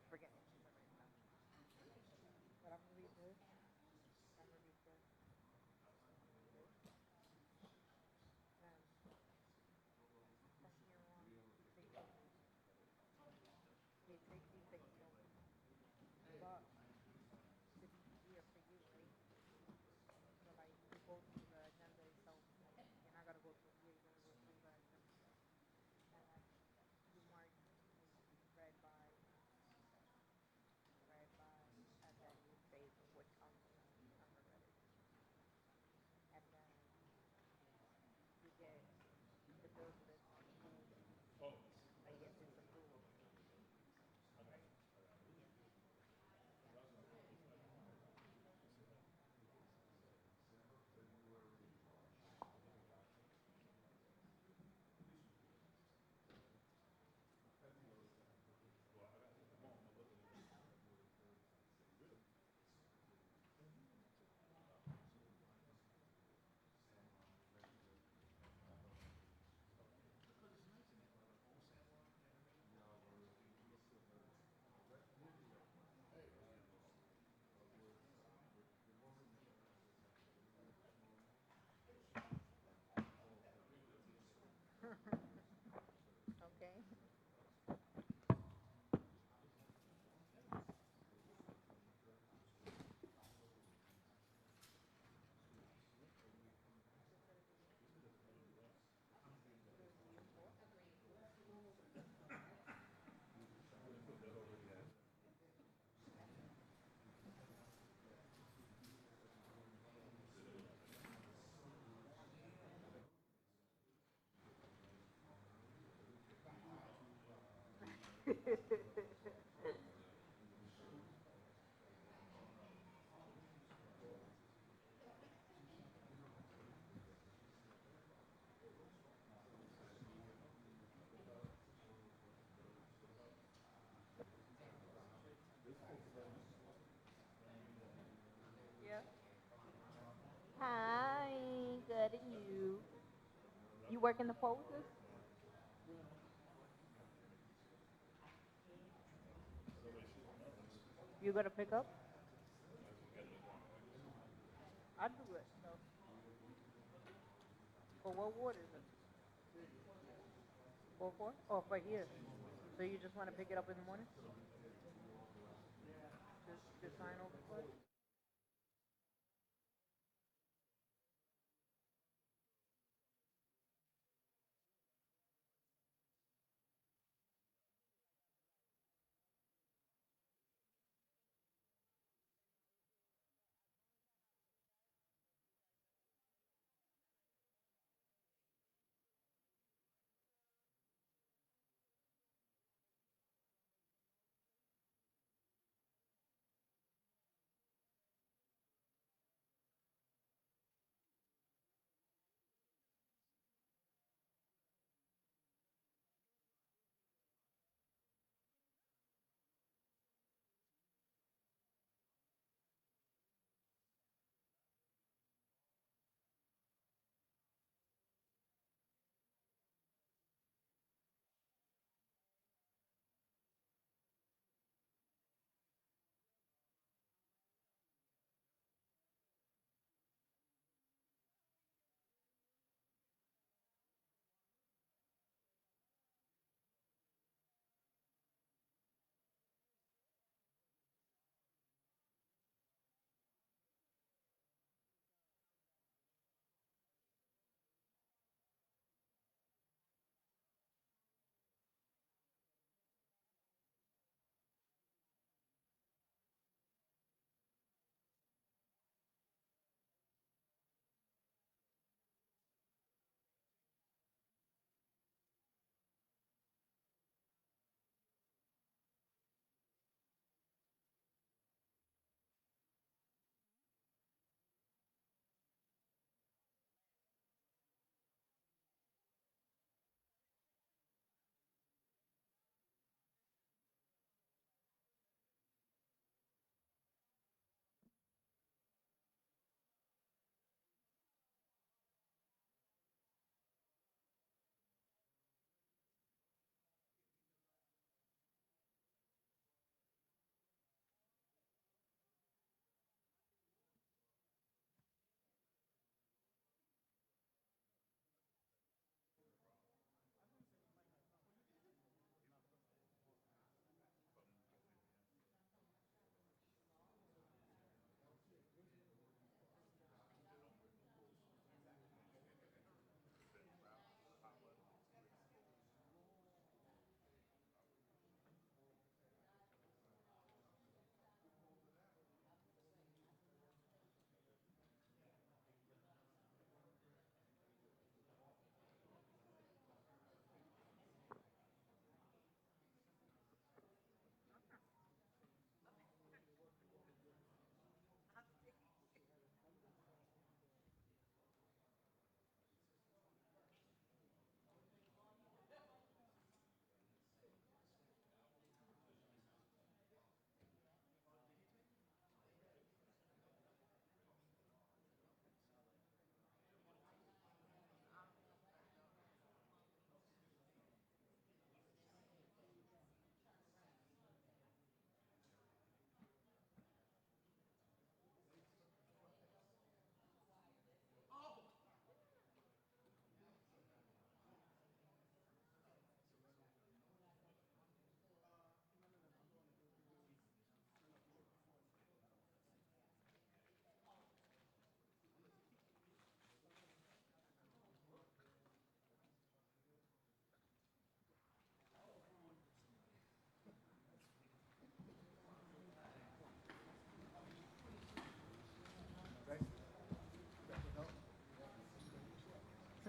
Forget what she said right now. But I'm gonna read this. I'm gonna read this. This. And from here on, they take these things from me. But to be easier for you, right? So like you go through the agenda itself. Like, you're not gonna go through here. You're gonna go through the agenda, and then you mark read by, read by, and then you save which under read it, and then you get the bills list approved. Like if it's approved, right? Yeah. Okay. Yeah. Hi, good and you. You work in the poses? You gonna pick up? I do it. So, for what ward is it? 4-4? Oh, for here. So you just want to pick it up in the morning? Just sign over for it?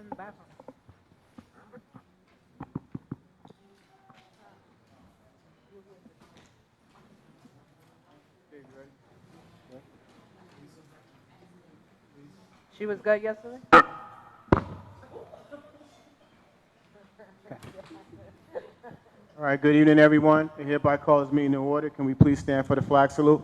in the bathroom. She was good yesterday? All right, good evening, everyone. I hereby call this meeting to order. Can we please stand for the flag salute?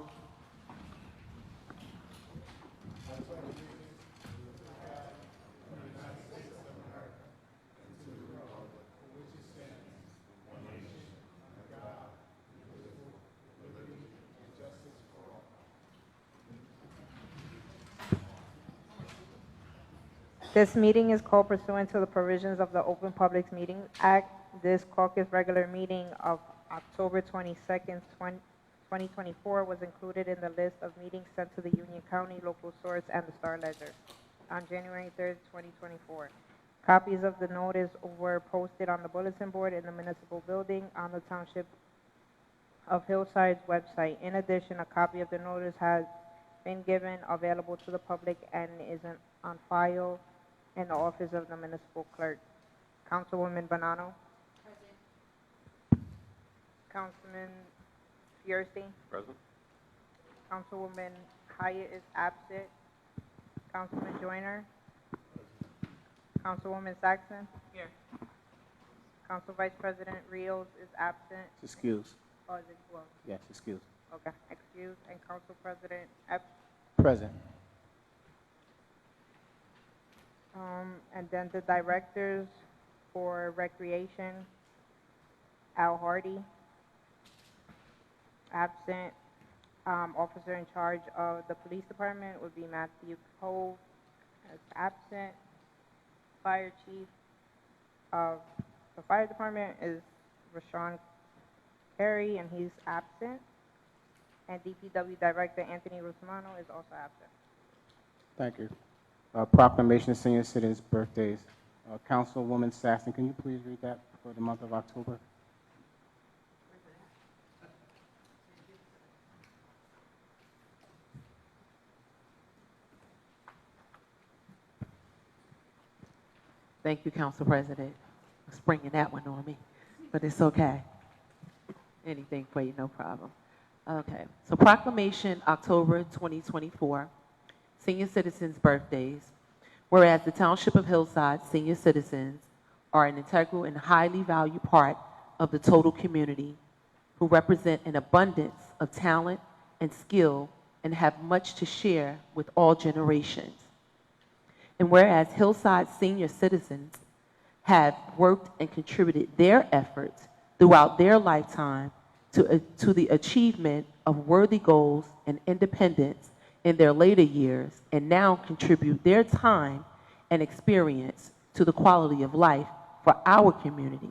This meeting is called pursuant to the provisions of the Open Public Meetings Act. This caucus regular meeting of October 22nd, 2024 was included in the list of meetings sent to the Union County Local Source and the Star Ledger on January 3rd, 2024. Copies of the notice were posted on the bulletin board in the municipal building on the Township of Hillside's website. In addition, a copy of the notice has been given available to the public and is on file in the office of the municipal clerk. Councilwoman Bonanno. Present. Councilman Fierstein. Present. Councilwoman Hyatt is absent. Councilman Joyner. Councilwoman Saxon. Here. Council Vice President Rios is absent. Excuse. Oh, is it, well, Yes, excuse. okay, excused. And Council President Epps. Present. And then the directors for recreation, Al Hardy, absent. Officer in charge of the police department would be Matthew Cove, as absent. Fire chief of the fire department is Rashawn Carey, and he's absent. And DPW Director Anthony Rusmano is also absent. Thank you. Proclamation of Senior Citizens' Birthdays. Councilwoman Saxon, can you please read that for the month of October? Thank you, Council President. Springing that one on me, but it's okay. Anything for you, no problem. Okay, so proclamation, October 2024, Senior Citizens' Birthdays. Whereas the Township of Hillside senior citizens are an integral and highly valued part of the total community who represent an abundance of talent and skill and have much to share with all generations. And whereas Hillside senior citizens have worked and contributed their efforts throughout their lifetime to the achievement of worthy goals and independence in their later years, and now contribute their time and experience to the quality of life for our community.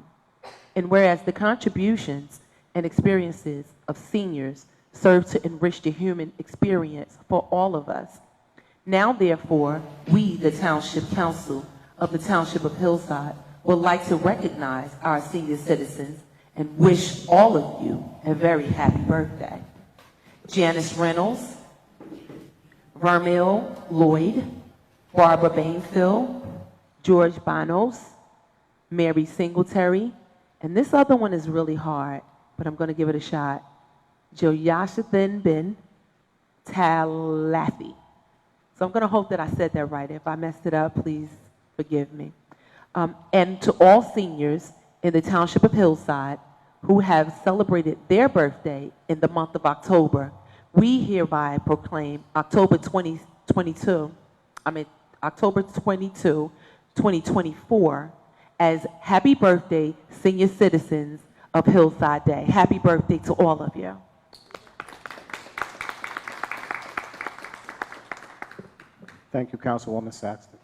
And whereas the contributions and experiences of seniors serve to enrich the human experience for all of us, now therefore, we, the Township Council of the Township of Hillside, would like to recognize our senior citizens and wish all of you a very happy birthday. Janice Reynolds, Vermeil Lloyd, Barbara Bainfield, George Bonos, Mary Singletary, and this other one is really hard, but I'm going to give it a shot. Joyashathan bin Talathi. So I'm going to hope that I said that right. If I messed it up, please forgive me. And to all seniors in the Township of Hillside who have celebrated their birthday in the month of October, we hereby proclaim October 22, 2024 as Happy Birthday Senior Citizens of Hillside Day. Happy birthday to all of you. Thank you, Councilwoman Saxton.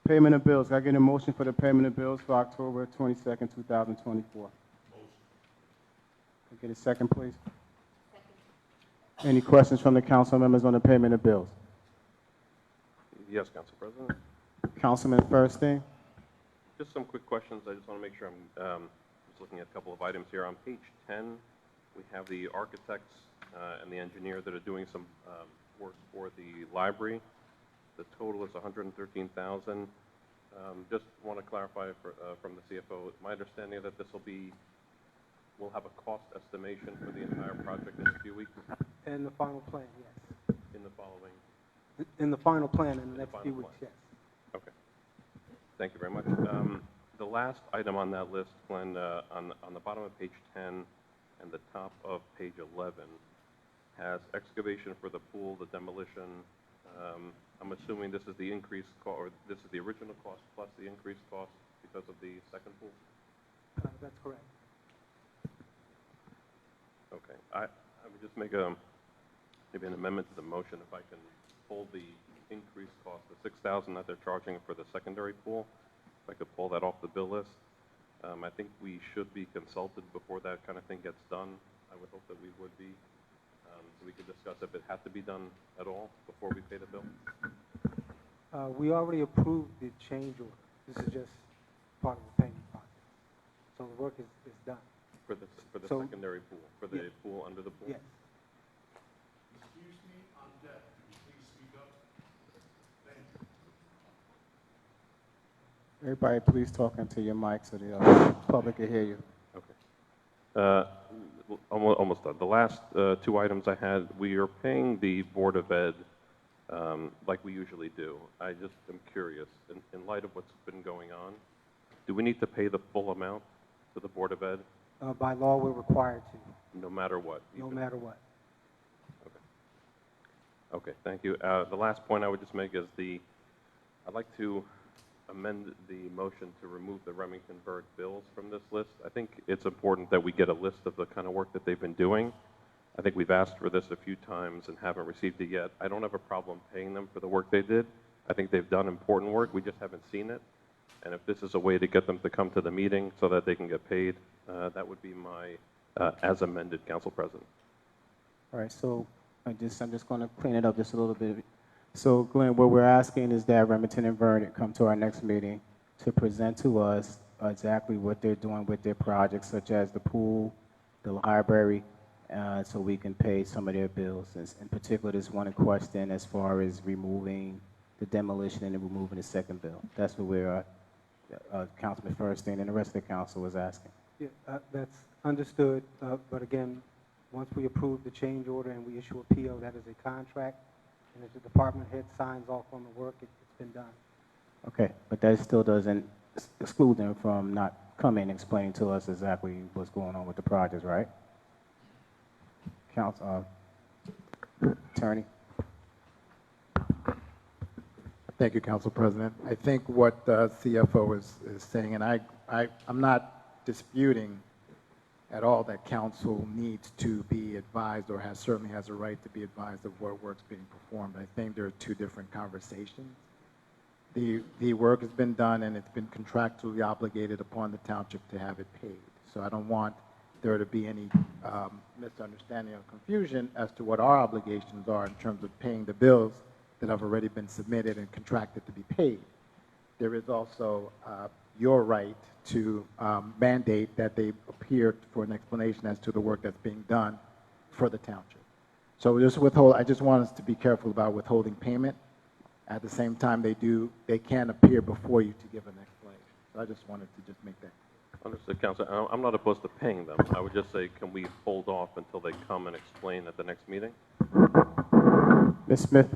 Payment of bills. Can I get a motion for the payment of bills for October 22nd, 2024? Motion. Can I get a second, please? Second. Any questions from the council members on the payment of bills? Yes, Council President. Councilman Fierstein. Just some quick questions. I just want to make sure I'm just looking at a couple of items here. On page 10, we have the architects and the engineer that are doing some work for the library. The total is $113,000. Just want to clarify from the CFO, my understanding is that we'll have a cost estimation for the entire project in a few weeks, In the final plan, yes. in the following. In the final plan in the In the next final few weeks, plan. yes. Okay. Thank you very much. The last item on that list, Glenn, on the bottom of page 10 and the top of page 11, has excavation for the pool, the demolition. I'm assuming this is the increased cost, or this is the original cost plus the increased cost because of the second pool? That's correct. Okay. I would just make maybe an amendment to the motion if I can pull the increased cost, the $6,000 that they're charging for the secondary pool, if I could pull that off the bill list. I think we should be consulted before that kind of thing gets done. I would hope that we would be, so we could discuss if it had to be done at all before we pay the bill. We already approved the change order. This is just part of the payment process. So the work is done. For the So- secondary pool, for the Yeah. pool under the pool? Yes. Excuse me, on deck, could you please speak up? Thank you. Everybody, please talk into your mic so the public can hear you. Okay. Almost done. The last two items I had, we are paying the Board of Ed like we usually do. I just am curious, in light of what's been going on, do we need to pay the full amount to the Board of Ed, By law, we're required to, no matter what? no even- matter what. Okay, thank you. The last point I would just make is I'd like to amend the motion to remove the Remingtonburg bills from this list. I think it's important that we get a list of the kind of work that they've been doing. I think we've asked for this a few times and haven't received it yet. I don't have a problem paying them for the work they did. I think they've done important work, we just haven't seen it. And if this is a way to get them to come to the meeting so that they can get paid, that would be my, as amended, Council President. All right, so I'm just going to clean it up just a little bit. So Glenn, what we're asking is that Remington and Vernon come to our next meeting to present to us exactly what they're doing with their projects, such as the pool, the library, so we can pay some of their bills. In particular, there's one in question as far as removing the demolition and removing the second bill. That's what we're, Councilman Furstein and the rest of the council was asking. Yeah, that's understood, but again, once we approve the change order and we issue a PO, that is a contract, and if the department head signs off on the work, it's been done. Okay, but that still doesn't exclude them from not coming and explaining to us exactly what's going on with the projects, right? Council, Attorney? Thank you, Council President. I think what the CFO is saying, and I'm not disputing at all that council needs to be advised or certainly has a right to be advised of what work's being performed. I think there are two different conversations. The work has been done and it's been contractually obligated upon the township to have it paid. So I don't want there to be any misunderstanding or confusion as to what our obligations are in terms of paying the bills that have already been submitted and contracted to be paid. There is also your right to mandate that they appear for an explanation as to the work that's being done for the township. So I just want us to be careful about withholding payment. At the same time, they can appear before you to give an explanation. So I just wanted to just make that. Understood, Council. I'm not opposed to paying them. I would just say, can we hold off until they come and explain at the next meeting? Ms. Smith?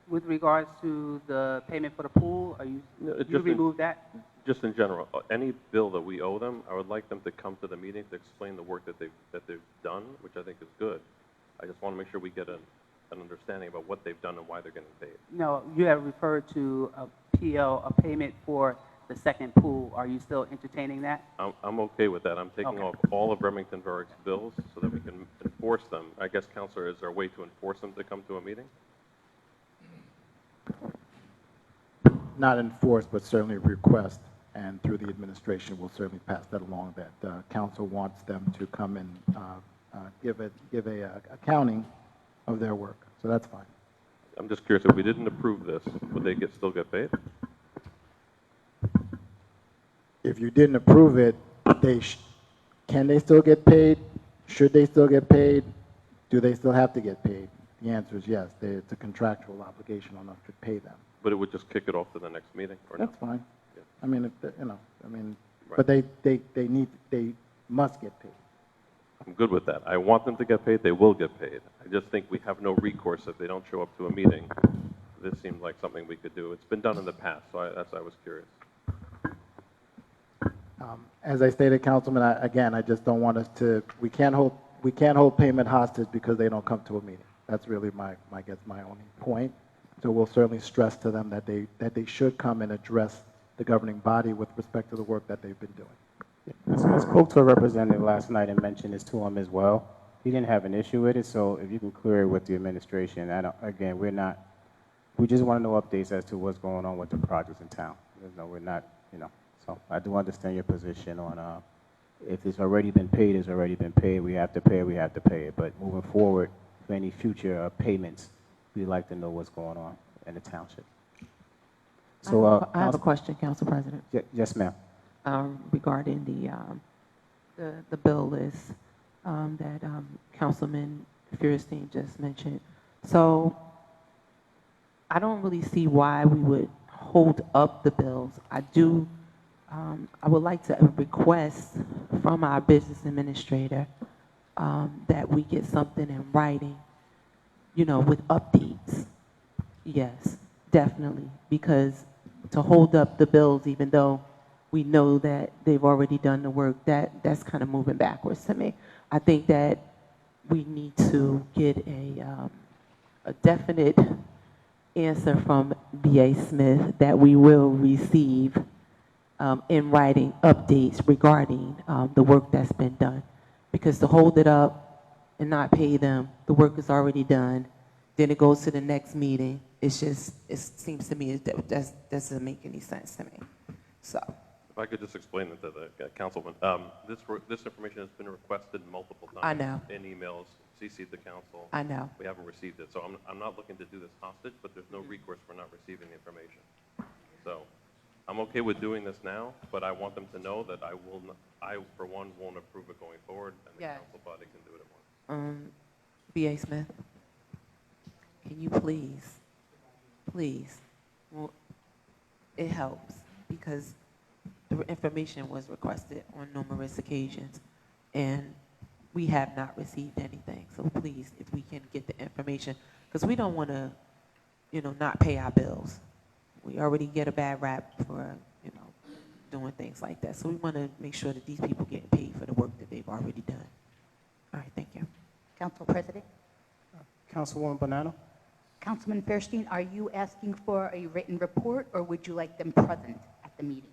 With regards to the payment for the pool, are you remove that? Just in general, any bill that we owe them, I would like them to come to the meeting to explain the work that they've done, which I think is good. I just want to make sure we get an understanding about what they've done and why they're getting paid. No, you have referred to a PO, a payment for the second pool. Are you still entertaining that? I'm okay with that. I'm taking Okay. off all of Remingtonburg's bills so that we can enforce them. I guess, Counselor, is there a way to enforce them to come to a meeting? Not enforced, but certainly request, and through the administration, we'll certainly pass that along, that council wants them to come and give a accounting of their work. So that's fine. I'm just curious, if we didn't approve this, would they still get paid? If you didn't approve it, can they still get paid? Should they still get paid? Do they still have to get paid? the answer is yes. It's a contractual obligation on us to pay them. But it would just kick it off to the next meeting, or no? That's fine. Yeah. I mean, Right. but they must get paid. I'm good with that. I want them to get paid, they will get paid. I just think we have no recourse if they don't show up to a meeting. This seemed like something we could do. It's been done in the past, so that's why I was curious. As I stated, Councilman, I just don't want us to, we can't hold payment hostage because they don't come to a meeting. That's really my only point. So we'll certainly stress to them that they should come and address the governing body with respect to the work that they've been doing. I spoke to a representative last night and mentioned this to him as well. He didn't have an issue with it, so if you can clear it with the administration, we just want to know updates as to what's going on with the projects in town. We're not, so I do understand your position on if it's already been paid, it's already been paid. We have to pay it. But moving forward, for any future payments, we'd like to know what's going on in the township. So, I have a question, Council President, yes, ma'am. regarding the bill list that Councilman Feuerstein just mentioned. So I don't really see why we would hold up the bills. I would like to request from our business administrator that we get something in writing, with updates. Yes, definitely, because to hold up the bills, even though we know that they've already done the work, that's kind of moving backwards to me. I think that we need to get a definite answer from B.A. Smith that we will receive in writing updates regarding the work that's been done. Because to hold it up and not pay them, the work is already done, then it goes to the next meeting. It seems to me that doesn't make any sense to me. So. If I could just explain it to the councilman. This information has been requested multiple times. I know. In emails, CC'd the council. I know. We haven't received it. So I'm not looking to do this hostage, but there's no recourse for not receiving the information. So I'm okay with doing this now, but I want them to know that I for one, won't approve it going forward, and the Yeah. council body can do it at once. B.A. Smith, can you please, well, it helps because the information was requested on numerous occasions and we have not received anything. So please, if we can get the information, because we don't want to, not pay our bills. We already get a bad rap for, doing things like that. So we want to make sure that these people get paid for the work that they've already done. All right, thank you. Council President. Councilwoman Bonanno? Councilman Fairstein, are you asking for a written report, or would you like them present at the meeting?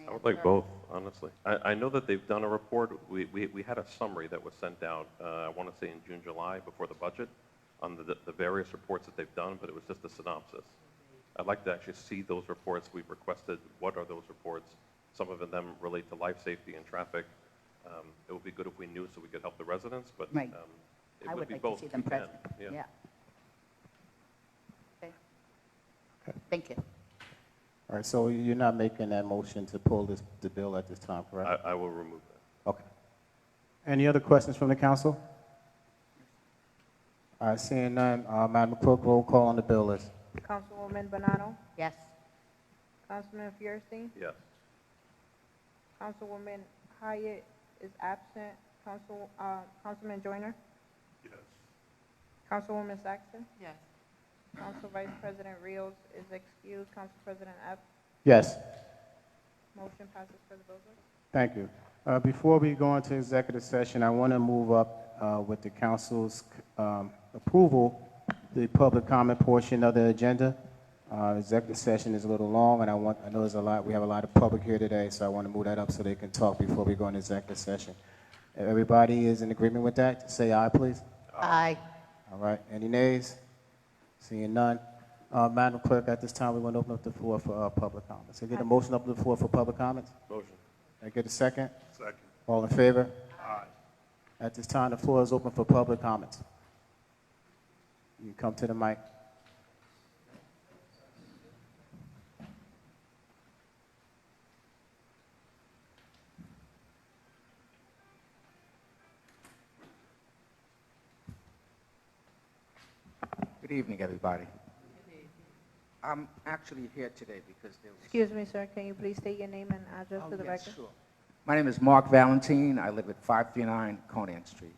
I would like both, honestly. I know that they've done a report. We had a summary that was sent out, I want to say in June, July, before the budget, on the various reports that they've done, but it was just a synopsis. I'd like to actually see those reports. We've requested what are those reports. Some of them relate to life safety and traffic. It would be good if we knew so we could help the residents, but Right. it I would would be like both. to see them if we can. present. Yeah. Okay. Thank you. All right, so you're not making that motion to pull the bill at this time, correct? I will remove that. Okay. Any other questions from the council? All right, seeing none, Madam Clerk, roll call on the bill list. Councilwoman Bonanno, Yes. Councilman Feuerstein, Yes. Councilwoman Hyatt is absent. Councilman Joyner, Yes. Councilwoman Saxton, Yes. Council Vice President Rios is excused. Council President Epps, Yes. motion passes for the bill list. Thank you. Before we go into executive session, I want to move up with the council's approval, the public comment portion of the agenda. Executive session is a little long, and I know we have a lot of public here today, so I want to move that up so they can talk before we go into executive session. Everybody is in agreement with that? Say aye, please. Aye. All right. Any nays? Seeing none. Madam Clerk, at this time, we want to open up the floor for public comments. I get a motion up to the floor for public comments? Motion. I get a second? Second. All in favor? Aye. At this time, the floor is open for public comments. You can come to the mic. evening, everybody. I'm actually here today because there was... Excuse me, sir, can you please state your name and address to the yes, record? sure. My name is Mark Valentine. I live at 539 Conan Street.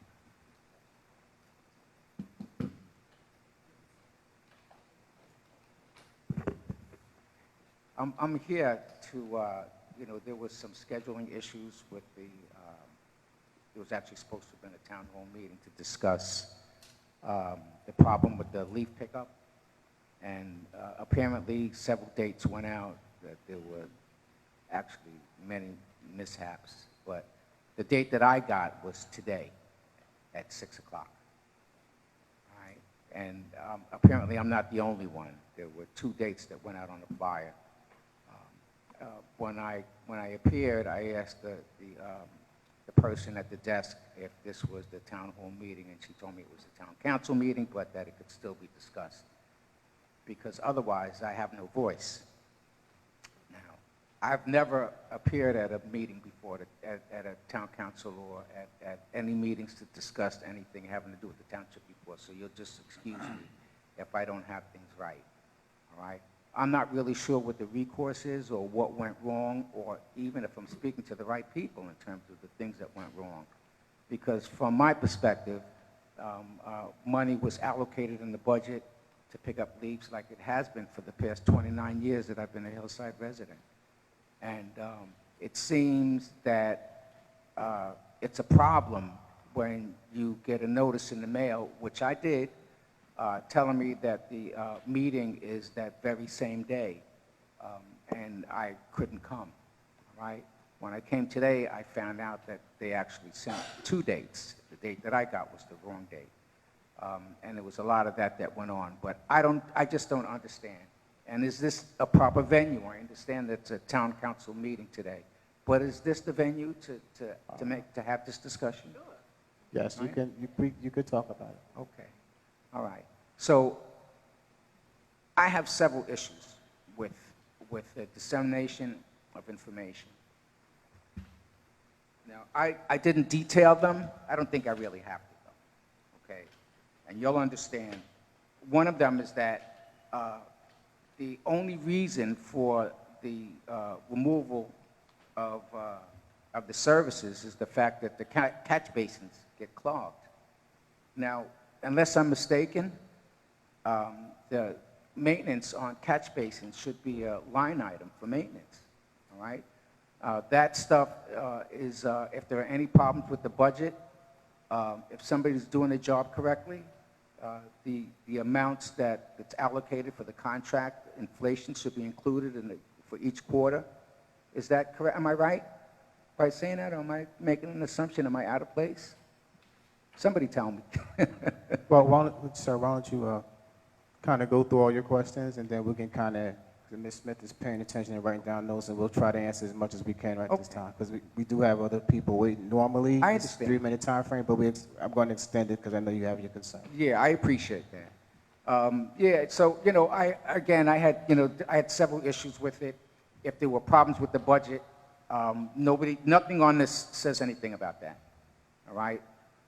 I'm here to, there was some scheduling issues with it was actually supposed to have been a town hall meeting to discuss the problem with the leaf pickup. And apparently several dates went out that there were actually many mishaps. But the date that I got was today at 6 o'clock. All right? And apparently I'm not the only one. There were 2 dates that went out on the flyer. When I appeared, I asked the person at the desk if this was the town hall meeting, and she told me it was a town council meeting, but that it could still be discussed, because otherwise I have no voice. Now, I've never appeared at a meeting before, at a town council or at any meetings to discuss anything having to do with the township before, so you'll just excuse me if I don't have things right, all right? I'm not really sure what the recourse is or what went wrong, or even if I'm speaking to the right people in terms of the things that went wrong. Because from my perspective, money was allocated in the budget to pick up leaves like it has been for the past 29 years that I've been a Hillside resident. And it seems that it's a problem when you get a notice in the mail, which I did, telling me that the meeting is that very same day, and I couldn't come, right? When I came today, I found out that they actually sent 2 dates. The date that I got was the wrong date, and there was a lot of that went on. But I just don't understand. And is this a proper venue? I understand that it's a town council meeting today, but is this the venue to have this discussion? Yes, you Right? you could talk about it. Okay. All right. So I have several issues with the dissemination of information. Now, I didn't detail them. I don't think I really have to, though. Okay? And you'll understand. One of them is that the only reason for the removal of the services is the fact that the catch basins get clogged. Now, unless I'm mistaken, the maintenance on catch basins should be a line item for maintenance, all right? That stuff is, if there are any problems with the budget, if somebody's doing the job correctly, the amounts that's allocated for the contract, inflation should be included for each quarter. Is that correct? Am I right by saying that, or am I making an assumption? Am I out of place? Somebody tell me. Well, why don't you kind of go through all your questions, and then we can kind of, Ms. Smith is paying attention and writing down notes, and we'll try to answer as much as we can right this time, because we do have other people waiting. Normally, I it's a understand. 3-minute time frame, but I'm going to extend it because I know you have your concern. Yeah, I appreciate that. Yeah, so, I had several issues with it. If there were problems with the budget, nothing on this says anything about that, all right?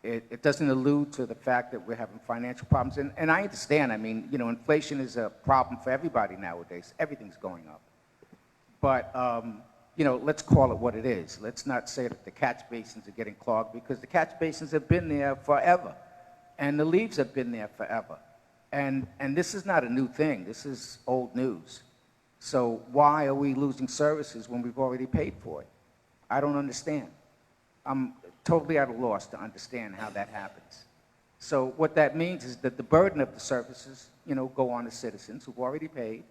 It doesn't allude to the fact that we're having financial problems. And I understand, I mean, inflation is a problem for everybody nowadays. Everything's going up. But, let's call it what it is. Let's not say that the catch basins are getting clogged, because the catch basins have been there forever. And the leaves have been there forever. And this is not a new thing. This is old news. So why are we losing services when we've already paid for it? I don't understand. I'm totally at a loss to understand how that happens. So what that means is that the burden of the services, go on to citizens who've already paid,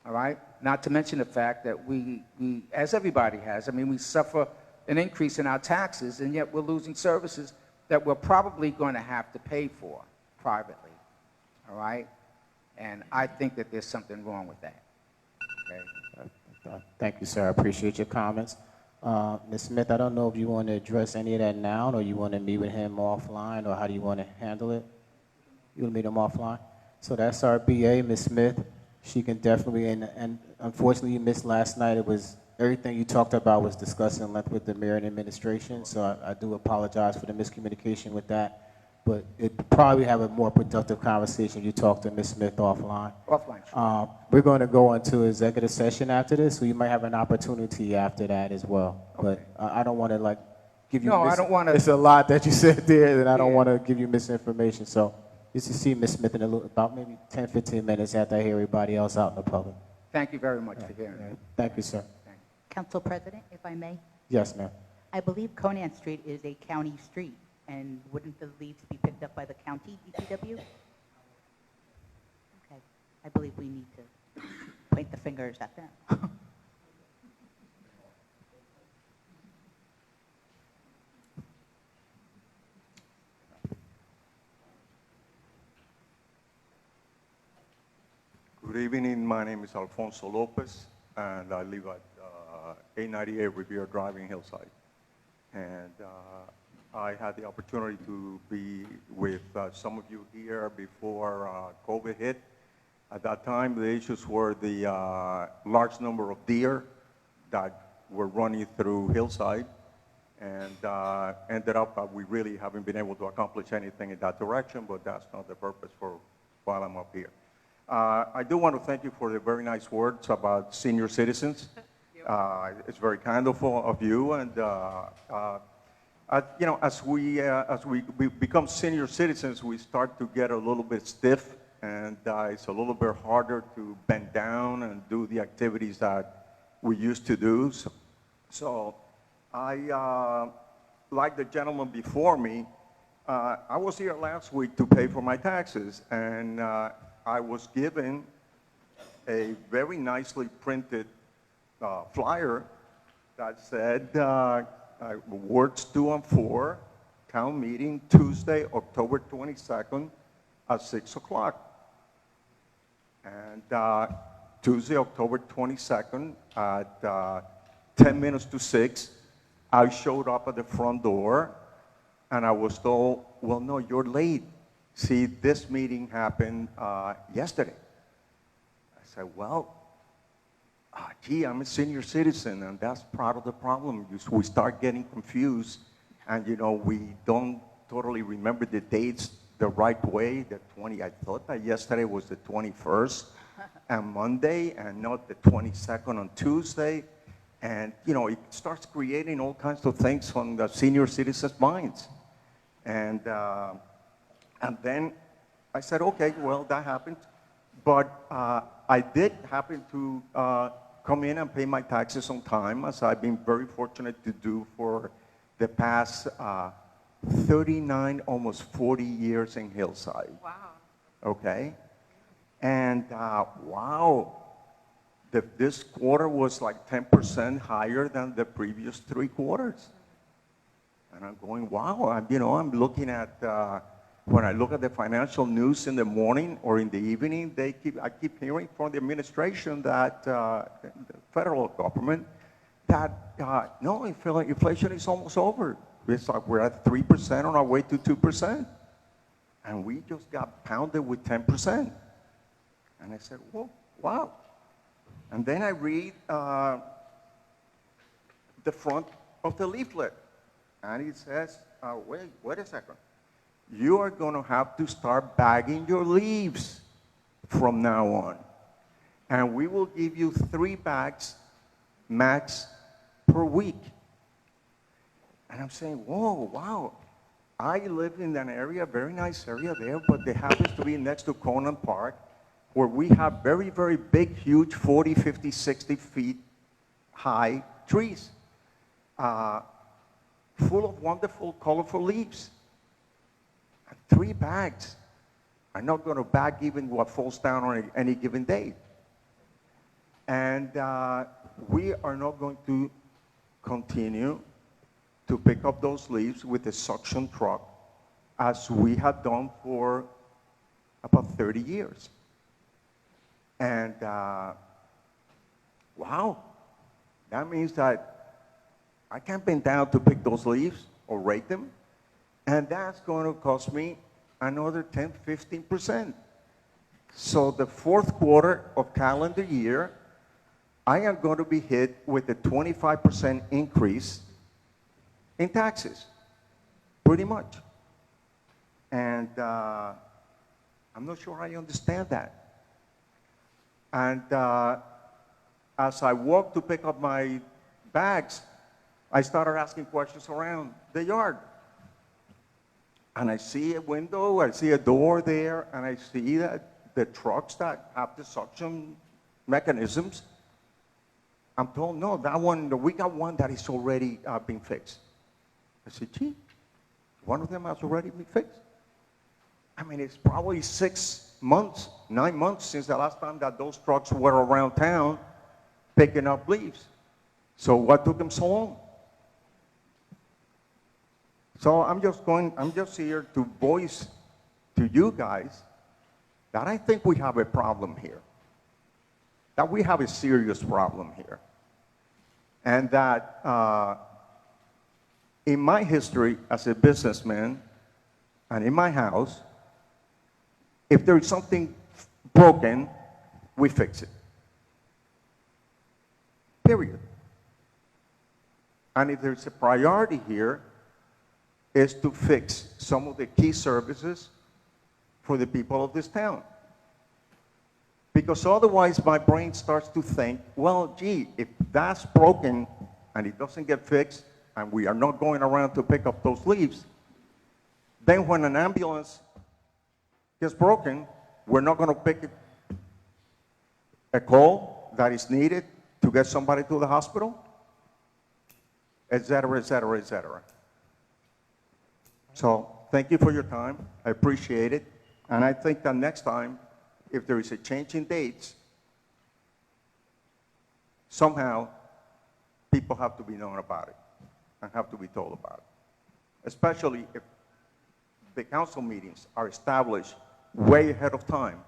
all right? Not to mention the fact that we as everybody has, I mean, we suffer an increase in our taxes, and yet we're losing services that we're probably going to have to pay for privately, all right? And I think that there's something wrong with that, okay? Thank you, sir. I appreciate your comments. Ms. Smith, I don't know if you want to address any of that now, or you want to meet with him offline, or how do you want to handle it? You want to meet him offline? So that's our BA, Ms. Smith. She can definitely, and unfortunately you missed last night. It was, everything you talked about was discussed in length with the mayor and administration, so I do apologize for the miscommunication with that. but it probably have a more productive conversation. You talk to Ms. Smith offline. Offline, sure. We're going to go into executive session after this, so you might have an opportunity after that as well. Okay. But I don't want to like give you. No, I don't wanna- It's a lot that you said there, and I don't Yeah. want to give you misinformation. So you should see Ms. Smith in about maybe 10, 15 minutes after I hear everybody else out in the public. Thank you very much for hearing me. Thank you, sir. Council President, if I may, Yes, ma'am. I believe Conan Street is a county street, and wouldn't the leaves be picked up by the county DPW? Okay, I believe we need to point the fingers at them. Good evening. My name is Alfonso Lopez, and I live at 898 Revere Drive in Hillside. And I had the opportunity to be with some of you here before COVID hit. At that time, the issues were the large number of deer that were running through Hillside, and ended up we really haven't been able to accomplish anything in that direction, but that's not the purpose for while I'm up here. I do want to thank you for the very nice words about senior citizens. It's very kind of you, and you know, as we become senior citizens, we start to get a little bit stiff, and it's a little bit harder to bend down and do the activities that we used to do. So I, like the gentleman before me, I was here last week to pay for my taxes, and I was given a very nicely printed flyer that said wards 2 and 4, town meeting Tuesday, October 22nd at 6 o'clock. And Tuesday, October 22nd at 10 minutes to 6, I showed up at the front door and I was told, well, no, you're late. See, this meeting happened yesterday. I said, well, gee, I'm a senior citizen, and that's part of the problem. We start getting confused, and you know, we don't totally remember the dates the right way. I thought that yesterday was the 21st and Monday, and not the 22nd on Tuesday. And you know, it starts creating all kinds of things on the senior citizens' minds. And then I said, okay, well, that happened. But I did happen to come in and pay my taxes on time, as I've been very fortunate to do for the past 39, almost 40 years in Hillside. Wow. Okay? And wow, this quarter was like 10% higher than the previous 3 quarters. And I'm going, wow, you know, I'm looking at, when I look at the financial news in the morning or in the evening, I keep hearing from the administration that, the federal government, that no, inflation is almost over. It's like we're at 3% on our way to 2%. And we just got pounded with 10%. And I said, whoa, wow. And then I read the front of the leaflet. And it says, wait a second. You are going to have to start bagging your leaves from now on. And we will give you 3 bags max per week. And I'm saying, whoa, wow. I live in an area, very nice area there, but it happens to be next to Conan Park, where we have very, very big, huge, 40, 50, 60 feet high trees, full of wonderful, colorful leaves. And 3 bags. I'm not going to bag even what falls down on any given day. And we are not going to continue to pick up those leaves with a suction truck as we have done for about 30 years. And wow, that means that I can't bend down to pick those leaves or rake them. And that's going to cost me another 10, 15%. So the 4th quarter of calendar year, I am going to be hit with a 25% increase in taxes, pretty much. And I'm not sure I understand that. And as I walked to pick up my bags, I started asking questions around the yard. And I see a window, I see a door there, and I see that the trucks that have the suction mechanisms, I'm told, no, that one, we got one that is already been fixed. I said, gee, one of them has already been fixed? I mean, it's probably 6 months, 9 months since the last time that those trucks were around town picking up leaves. So what took them so long? So I'm just here to voice to you guys that I think we have a problem here. That we have a serious problem here. And that in my history as a businessman and in my house, if there is something broken, we fix it. Period. And if there's a priority here, is to fix some of the key services for the people of this town. Because otherwise my brain starts to think, well, gee, if that's broken and it doesn't get fixed and we are not going around to pick up those leaves, then when an ambulance gets broken, we're not going to pick a call that is needed to get somebody to the hospital, et cetera, et cetera, et cetera. So thank you for your time. I appreciate it. And I think that next time, if there is a change in dates, somehow people have to be known about it and have to be told about it. Especially if the council meetings are established way ahead of time.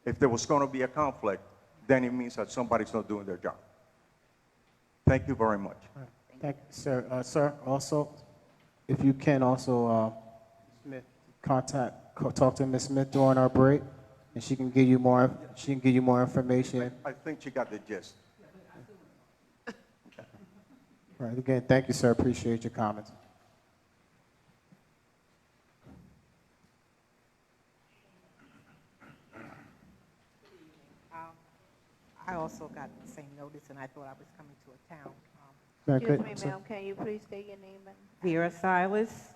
If there was going to be a conflict, then it means that somebody's not doing their job. Thank you very much. Thank you, sir. Sir, also, if you can also Smith, talk to Ms. Smith during our break, and she can give you more. She can give you more information. I think she got the gist. Right. Again, thank you, sir. Appreciate your comments. I also got the same notice, and I thought I was coming to a town. Excuse Ma'am, can you please state your name and? Vera Silas.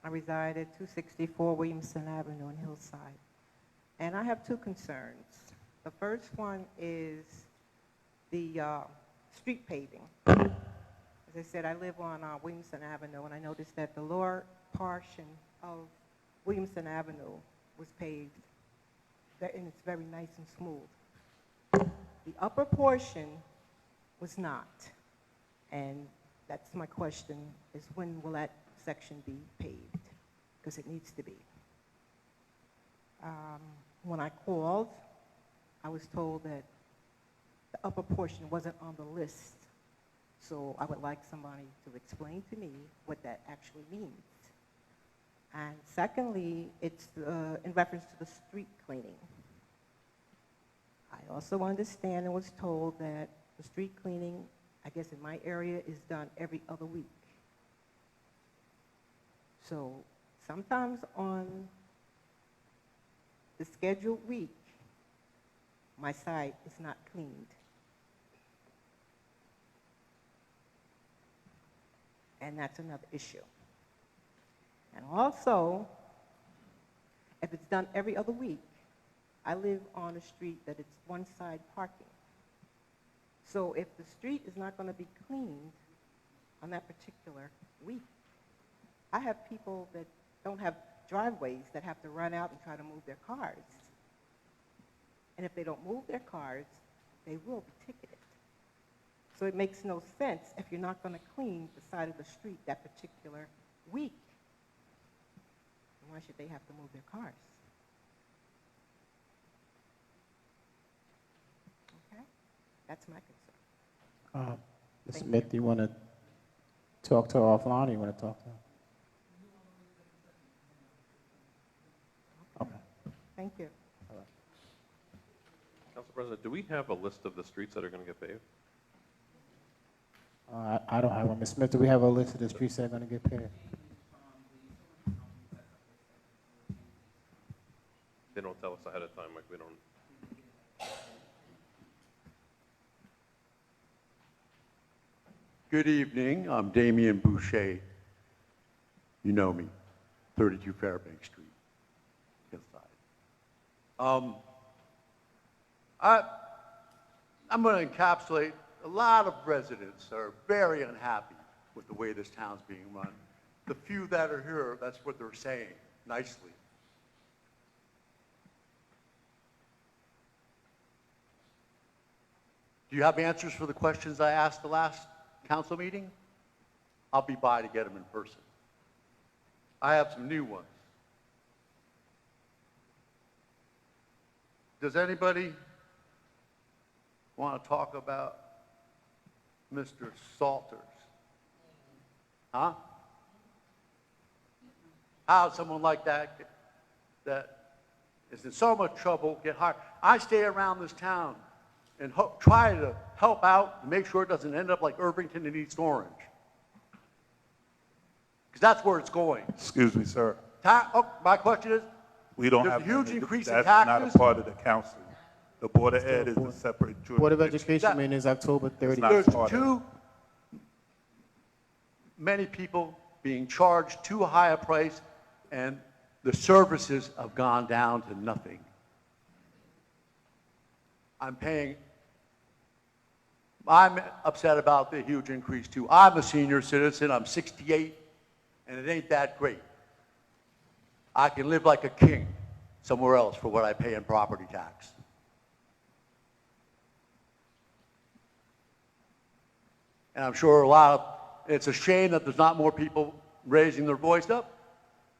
I reside at 264 Williamson Avenue in Hillside. And I have two concerns. The first one is the street paving. As I said, I live on Williamson Avenue, and I noticed that the lower portion of Williamson Avenue was paved, and it's very nice and smooth. The upper portion was not. And that's my question, is when will that section be paved? Because it needs to be. When I called, I was told that the upper portion wasn't on the list. So I would like somebody to explain to me what that actually means. And secondly, it's in reference to the street cleaning. I also understand and was told that the street cleaning, I guess in my area, is done every other week. So sometimes on the scheduled week, my site is not cleaned. And that's another issue. And also, if it's done every other week, I live on a street that it's one-side parking. So if the street is not going to be cleaned on that particular week, I have people that don't have driveways that have to run out and try to move their cars. And if they don't move their cars, they will be ticketed. So it makes no sense if you're not going to clean the side of the street that particular week. Why should they have to move their cars? Okay? That's my concern. Ms. Smith, do you want to talk to her offline, or you want to talk to her? Okay. Thank you. All right. Council President, do we have a list of the streets that are going to get paved? I don't have one. Ms. Smith, do we have a list of the streets that are going to get paved? They don't tell us ahead of time, like we don't. Good evening. I'm Damian Boucher. You know me, 32 Fairbank Street, Hillside. I'm going to encapsulate a lot of residents are very unhappy with the way this town's being run. The few that are here, that's what they're saying, nicely. Do you have answers for the questions I asked the last council meeting? I'll be by to get them in person. I have some new ones. Does anybody want to talk about Mr. Salters? Huh? How someone like that is in so much trouble get hired? I stay around this town and try to help out and make sure it doesn't end up like Irvington and East Orange. Because that's where it's going. Excuse me, sir. My question is, We don't there's have a huge any- increase in That's taxes. not a part of the council. The Board of Ed is a separate Board of jurisdiction. Education meeting is October 30th. not There's part of it. too many people being charged too high a price, and the services have gone down to nothing. I'm upset about the huge increase too. I'm a senior citizen, I'm 68, and it ain't that great. I can live like a king somewhere else for what I pay in property tax. And I'm sure it's a shame that there's not more people raising their voice up,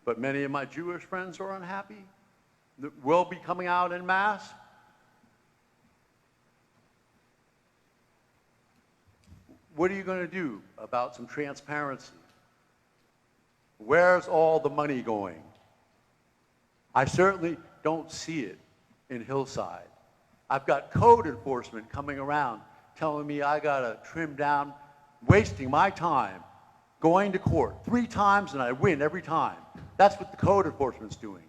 but many of my Jewish friends are unhappy. That will be coming out en masse. What are you going to do about some transparency? Where's all the money going? I certainly don't see it in Hillside. I've got code enforcement coming around telling me I got to trim down, wasting my time, going to court 3 times and I win every time. That's what the code enforcement's doing.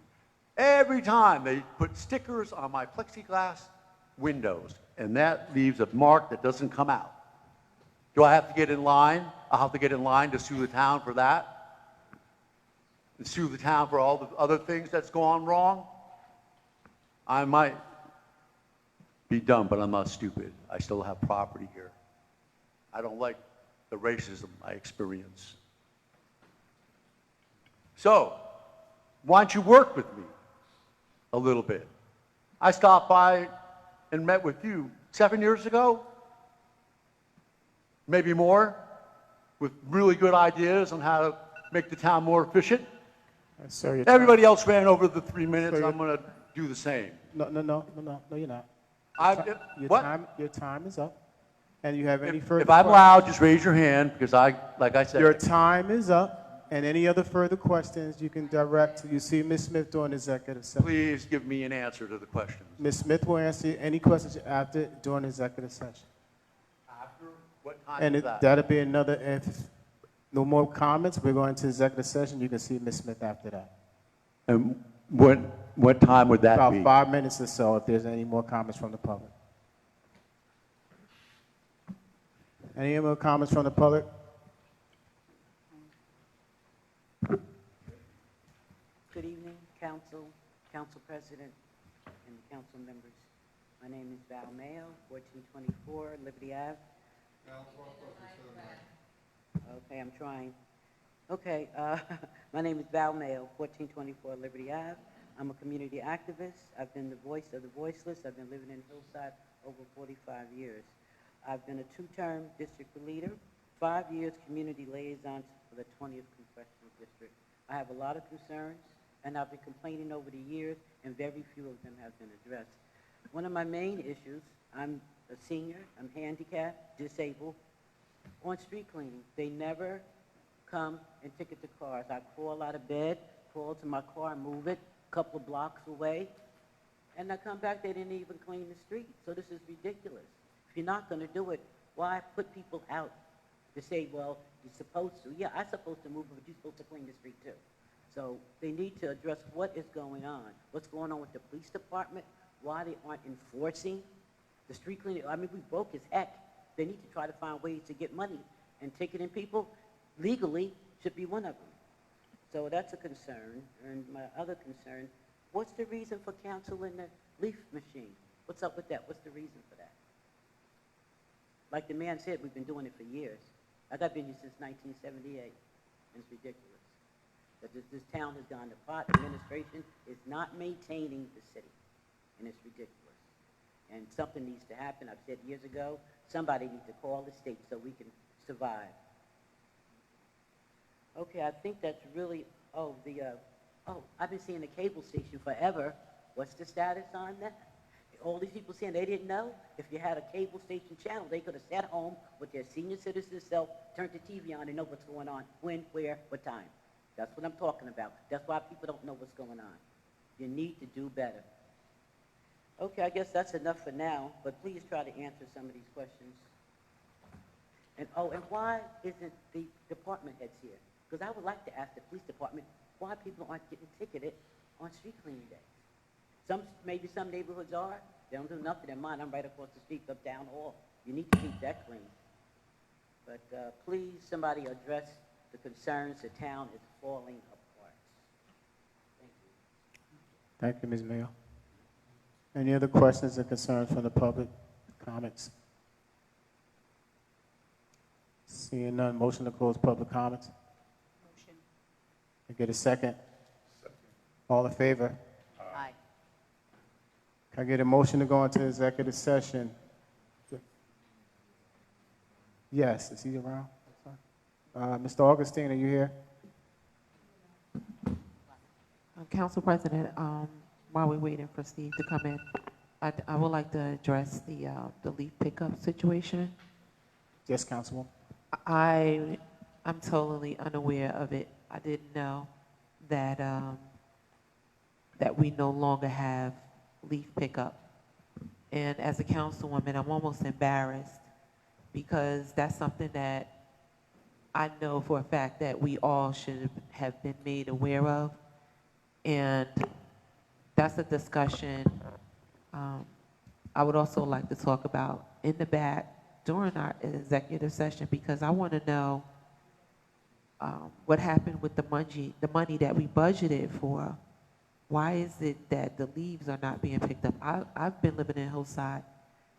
Every time they put stickers on my plexiglass windows, and that leaves a mark that doesn't come out. Do I have to get in line? I'll have to get in line to sue the town for that? And sue the town for all the other things that's gone wrong? I might be dumb, but I'm not stupid. I still have property here. I don't like the racism I experience. So, why don't you work with me a little bit? I stopped by and met with you 7 years ago, maybe more, with really good ideas on how to make the town more efficient. Sir, your Everybody else ran over the 3 minutes. Sir, I'm going to do the same. No, you're not. What? Your time is up. And you have any further If I'm questions? loud, just raise your hand, because like I said. Your time is up, and any other further questions you can direct, you see Ms. Smith during executive session. Please give me an answer to the questions. Ms. Smith will answer any questions after, during executive session. After what time And is that? that'll be another, if no more comments, we're going to executive session. You can see Ms. Smith after that. And what time would that be? About 5 minutes or so, if there's any more comments from the public. Any more comments from the public? Good evening, council, council president, and council members. My name is Val Mayo, 1424 Liberty Ave. Okay, I'm trying. Okay, my name is Val Mayo, 1424 Liberty Ave. I'm a community activist. I've been the voice of the voiceless. I've been living in Hillside over 45 years. I've been a 2-term district leader, 5 years community liaison for the 20th Congressional District. I have a lot of concerns, and I've been complaining over the years, and very few of them have been addressed. One of my main issues, I'm a senior, I'm handicapped, disabled, on street cleaning. They never come and ticket the cars. I crawl out of bed, crawl to my car, move it a couple of blocks away, and I come back, they didn't even clean the street. So this is ridiculous. If you're not going to do it, why put people out to say, well, you're supposed to? Yeah, I'm supposed to move it, but you're supposed to clean the street too. So they need to address what is going on. What's going on with the police department, why they aren't enforcing the street cleaning. I mean, we broke as heck. They need to try to find ways to get money, and ticketing people legally should be one of them. So that's a concern. And my other concern, what's the reason for canceling the leaf machine? What's up with that? What's the reason for that? Like the man said, we've been doing it for years. I've been here since 1978, and it's ridiculous. That this town has gone to pot. Administration is not maintaining the city, and it's ridiculous. And something needs to happen. I've said years ago, somebody needs to call the state so we can survive. Okay, I think that's really, I've been seeing the cable station forever. What's the status on that? All these people saying they didn't know. If you had a cable station channel, they could have sat home with their senior citizen self, turned the TV on, and know what's going on, when, where, what time. That's what I'm talking about. That's why people don't know what's going on. You need to do better. Okay, I guess that's enough for now, but please try to answer some of these questions. And why isn't the department heads here? Because I would like to ask the police department why people aren't getting ticketed on street cleaning day. Maybe some neighborhoods are. They don't do nothing in mine. I'm right across the street up down hall. You need to keep that clean. But please, somebody address the concerns. The town is falling apart. Thank you. Thank you, Ms. Mayo. Any other questions or concerns from the public? Comments? Seeing none, motion to close public comments. Motion. I get a second? Second. All in favor? Aye. Can I get a motion to go into executive session? Yes, is he around? Mr. Augustine, are you here? Council President, while we're waiting for Steve to come in, I would like to address the leaf pickup situation. Yes, Councilwoman. I'm totally unaware of it. I didn't know that that we no longer have leaf pickup. And as a councilwoman, I'm almost embarrassed because that's something that I know for a fact that we all should have been made aware of. And that's a discussion I would also like to talk about in the back during our executive session, because I want to know what happened with the money that we budgeted for. Why is it that the leaves are not being picked up? I've been living in Hillside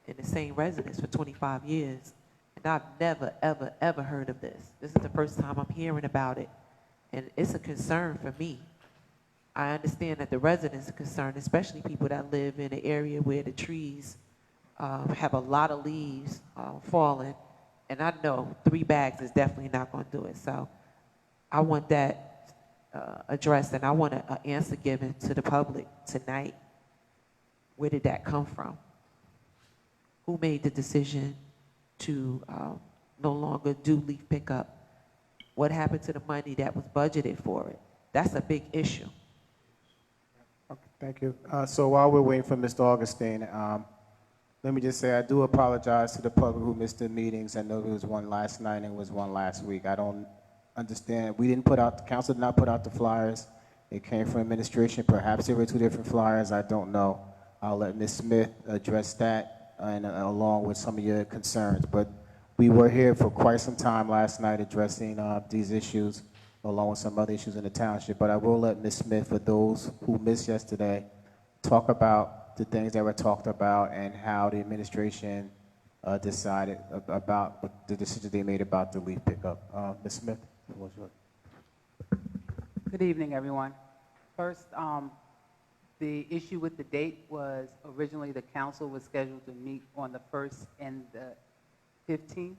in the same residence for 25 years, and I've never, ever, ever heard of this. This is the first time I'm hearing about it, and it's a concern for me. I understand that the residents are concerned, especially people that live in an area where the trees have a lot of leaves falling, and I know 3 bags is definitely not going to do it. So I want that addressed, and I want an answer given to the public tonight. Where did that come from? Who made the decision to no longer do leaf pickup? What happened to the money that was budgeted for it? That's a big issue. Okay, thank you. So while we're waiting for Mr. Augustine, let me just say I do apologize to the public who missed the meetings. I know there was one last night and there was one last week. I don't understand. We didn't put out, the council did not put out the flyers. It came from administration. Perhaps there were 2 different flyers. I don't know. I'll let Ms. Smith address that and along with some of your concerns. But we were here for quite some time last night addressing these issues, along with some other issues in the township. But I will let Ms. Smith, for those who missed yesterday, talk about the things that were talked about and how the administration decided about the decisions they made about the leaf pickup. Ms. Smith, the floor is yours. Good evening, everyone. First, the issue with the date was originally the council was scheduled to meet on the 1st and the 15th,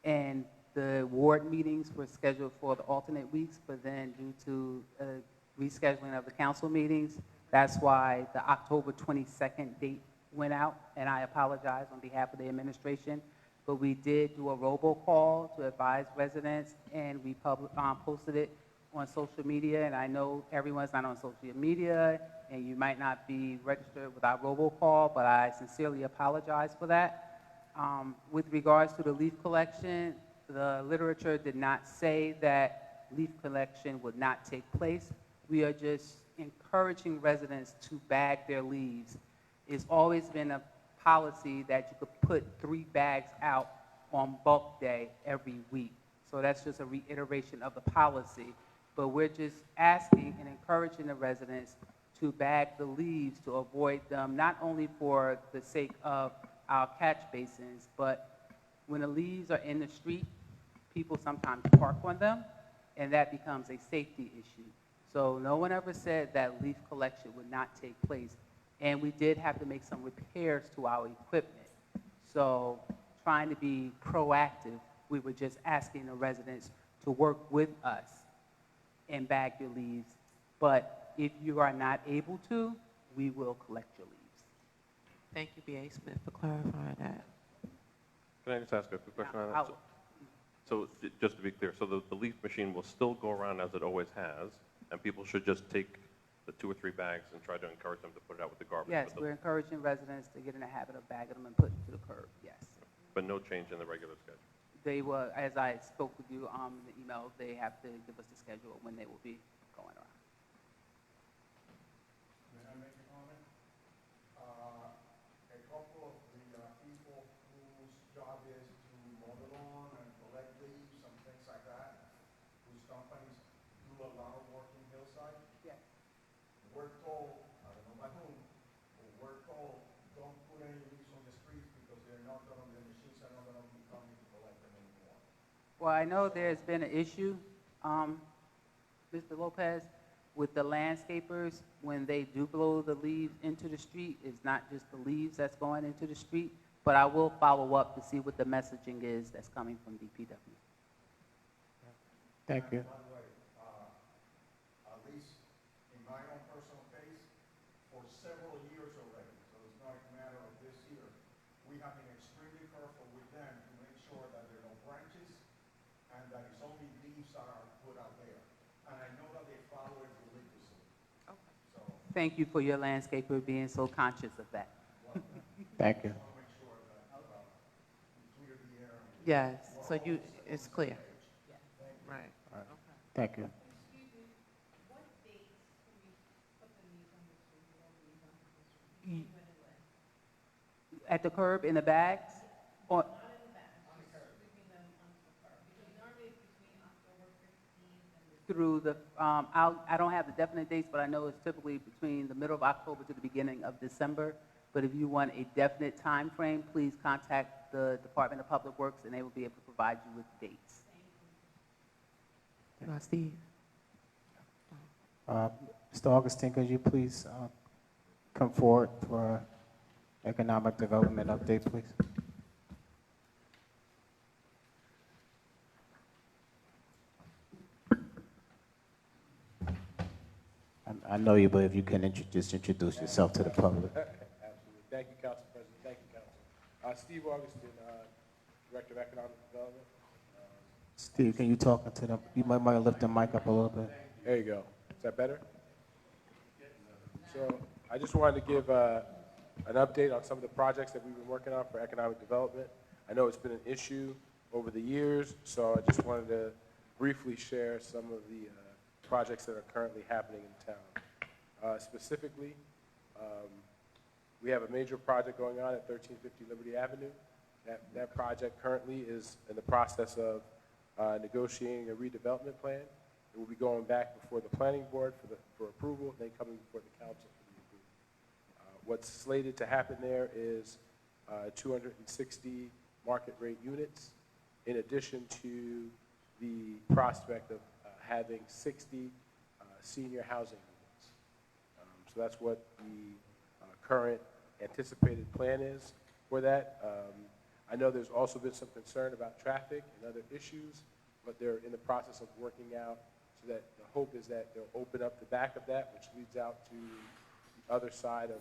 and the ward meetings were scheduled for the alternate weeks, but then due to rescheduling of the council meetings, that's why the October 22nd date went out, and I apologize on behalf of the administration. But we did do a robocall to advise residents, and we posted it on social media. And I know everyone's not on social media, and you might not be registered with our robocall, but I sincerely apologize for that. With regards to the leaf collection, the literature did not say that leaf collection would not take place. We are just encouraging residents to bag their leaves. It's always been a policy that you could put 3 bags out on bulk day every week. So that's just a reiteration of the policy. But we're just asking and encouraging the residents to bag the leaves to avoid them, not only for the sake of our catch basins, but when the leaves are in the street, people sometimes park on them, and that becomes a safety issue. So no one ever said that leaf collection would not take place. And we did have to make some repairs to our equipment. So trying to be proactive, we were just asking the residents to work with us and bag your leaves. But if you are not able to, we will collect your leaves. Thank you, B.A. Smith, for clarifying that. Can I just ask a quick question on Now, that? So just to be clear, so the leaf machine will still go around as it always has, and people should just take the 2 or 3 bags and try to encourage them to put it out with the garbage? Yes, but we're encouraging residents to get in the habit of bagging them and putting them to the curb, yes. But no change in the regular schedule? They will, as I spoke with you in the email, they have to give us the schedule of when they will be going around. May I make a comment? A couple of the people whose job is to mow the lawn and collect leaves and things like that, whose companies do a lot of work in Hillside, Yes. we're told, I don't know by whom, but we're told, don't put any leaves on the streets because the machines are not gonna be coming to collect them anymore. Well, I know there's been an issue, Mr. Lopez, with the landscapers, when they do blow the leaves into the street, it's not just the leaves that's going into the street, but I will follow up to see what the messaging is that's coming from DPW. Thank you. By the way, at least in my own personal case, for several years already, so it's not a matter of this year, we have been extremely careful with them to make sure that there are no branches and that it's only leaves that are put out there. And I know that they follow it religiously. Okay. So, Thank you for your landscaper being so conscious of that. Thank you. I want to make sure that we clear the air. Yes, so it's clear. Right. All right. Thank you. At the curb, in the bags? Or, through the, I don't have the definite dates, but I know it's typically between the middle of October to the beginning of December. But if you want a definite time frame, please contact the Department of Public Works, and they will be able to provide you with dates. Steve? Mr. Augustine, could you please come forward for economic development update, please? I know you, but if you can just introduce yourself to the public. Absolutely. Thank you, Council President. Thank you, Council. Steve Augustine, Director of Economic Development. Steve, can you talk into them? You might lift the mic up a little bit. There you go. Is that better? So I just wanted to give an update on some of the projects that we've been working on for economic development. I know it's been an issue over the years, so I just wanted to briefly share some of the projects that are currently happening in town. Specifically, we have a major project going on at 1350 Liberty Avenue. That project currently is in the process of negotiating a redevelopment plan. It will be going back before the planning board for approval, then coming before the council for the approval. What's slated to happen there is 260 market rate units, in addition to the prospect of having 60 senior housing units. So that's what the current anticipated plan is for that. I know there's also been some concern about traffic and other issues, but they're in the process of working out so that the hope is that they'll open up the back of that, which leads out to the other side of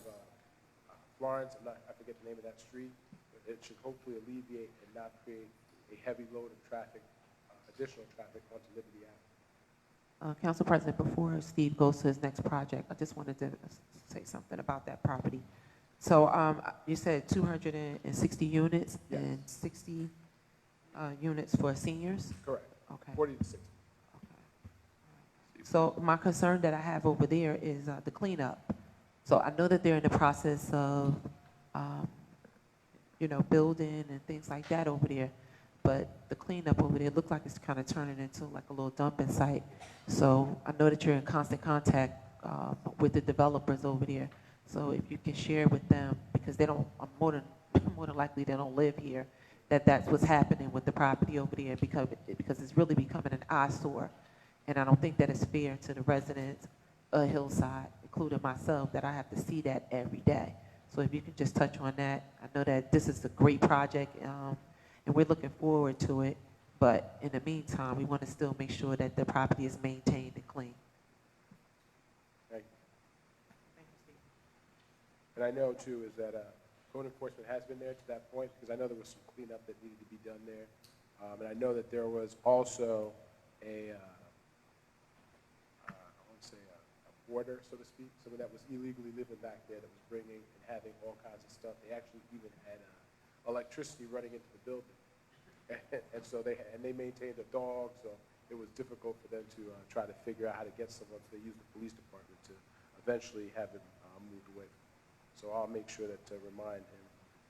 Florence. I forget the name of that street, but it should hopefully alleviate and not create a heavy load of traffic, additional traffic onto Liberty Avenue. Council President, before Steve goes to his next project, I just wanted to say something about that property. So you said 260 units Yes. and 60 units for seniors? Correct. Okay. 40 to 60. Okay. So my concern that I have over there is the cleanup. So I know that they're in the process of, you know, building and things like that over there. But the cleanup over there looked like it's kind of turning into like a little dumping site. So I know that you're in constant contact with the developers over there. So if you can share with them, because they don't, more than likely they don't live here, that's what's happening with the property over there because it's really becoming an eyesore. And I don't think that it's fair to the residents of Hillside, including myself, that I have to see that every day. So if you can just touch on that. I know that this is a great project, and we're looking forward to it. But in the meantime, we want to still make sure that the property is maintained and clean. Thank you. And I know, too, is that code enforcement has been there to that point, because I know there was some cleanup that needed to be done there. And I know that there was also a border, so to speak, someone that was illegally living back there that was bringing and having all kinds of stuff. They actually even had electricity running into the building. And so they maintained a dog, so it was difficult for them to try to figure out how to get someone. So they used the police department to eventually have him moved away. So I'll make sure that to remind him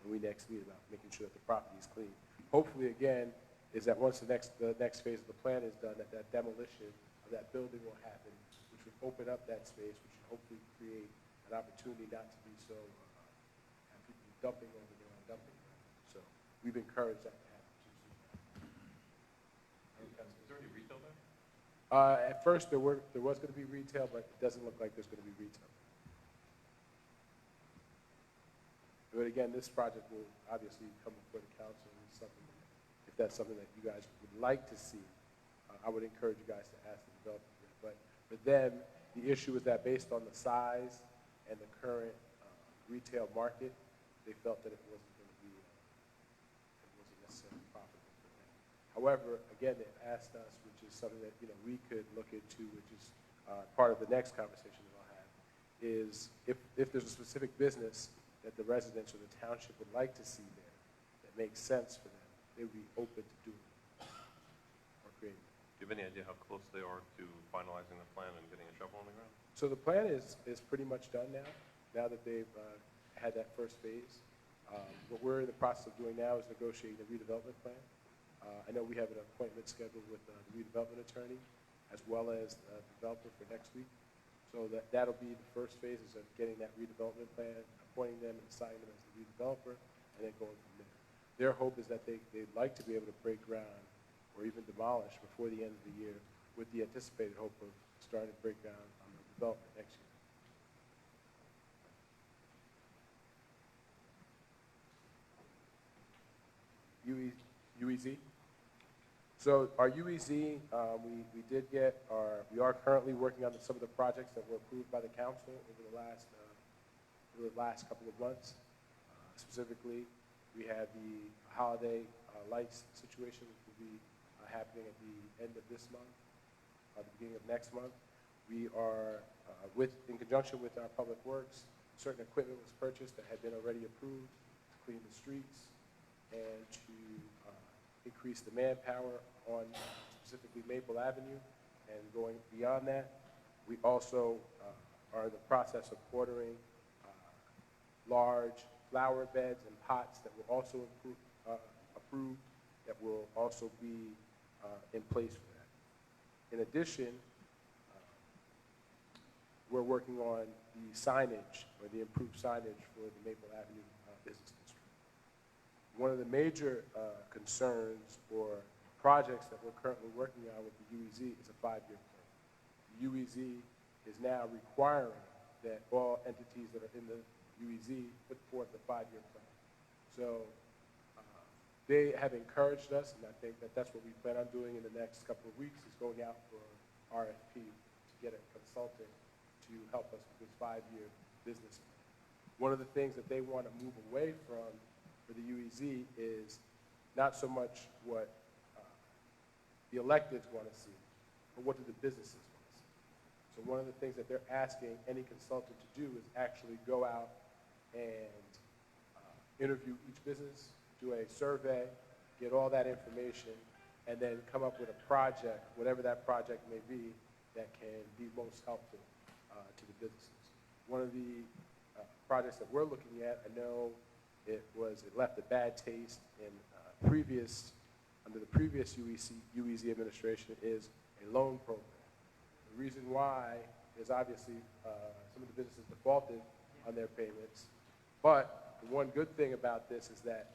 when we next meet about making sure that the property is clean. Hopefully, again, is that once the next phase of the plan is done, that demolition of that building will happen, which would open up that space, which should hopefully create an opportunity not to be so have people dumping over there on dumping ground. So we've encouraged that to happen too. Is there any retail there? At first, there was going to be retail, but it doesn't look like there's going to be retail. But again, this project will obviously come before the council, and something that, if that's something that you guys would like to see, I would encourage you guys to ask the developer. But for them, the issue is that based on the size and the current retail market, they felt that it wasn't going to be, it wasn't necessarily profitable for them. However, again, they asked us, which is something that we could look into, which is part of the next conversation that I'll have, is if there's a specific business that the residents or the township would like to see there that makes sense for them, they would be open to doing it or creating it. Do you have any idea how close they are to finalizing the plan and getting a shovel on the ground? So the plan is pretty much done now that they've had that first phase. What we're in the process of doing now is negotiating the redevelopment plan. I know we have an appointment scheduled with the redevelopment attorney as well as the developer for next week. So that'll be the first phases of getting that redevelopment plan, appointing them and assigning them as the redeveloper, and then going from there. Their hope is that they'd like to be able to break ground or even demolish before the end of the year, with the anticipated hope of starting to break ground on the development next year. UEZ? So our UEZ, we are currently working on some of the projects that were approved by the council over the last couple of months. Specifically, we have the holiday lights situation, which will be happening at the end of this month, the beginning of next month. We are, in conjunction with our public works, certain equipment was purchased that had been already approved to clean the streets and to increase the manpower on specifically Maple Avenue. And going beyond that, we also are in the process of ordering large flower beds and pots that will also approved that will also be in place for that. In addition, we're working on the signage or the improved signage for the Maple Avenue Business District. One of the major concerns or projects that we're currently working on with the UEZ is a 5-year plan. The UEZ is now requiring that all entities that are in the UEZ put forth a 5-year plan. So they have encouraged us, and I think that that's what we plan on doing in the next couple of weeks, is going out for RFP to get a consultant to help us with this 5-year business plan. One of the things that they want to move away from for the UEZ is not so much what the electeds want to see, but what do the businesses want to see. So one of the things that they're asking any consultant to do is actually go out and interview each business, do a survey, get all that information, and then come up with a project, whatever that project may be, that can be most helpful to the businesses. One of the projects that we're looking at, I know it left a bad taste in under the previous UEZ administration, is a loan program. The reason why is obviously some of the businesses defaulted on their payments, but the one good thing about this is that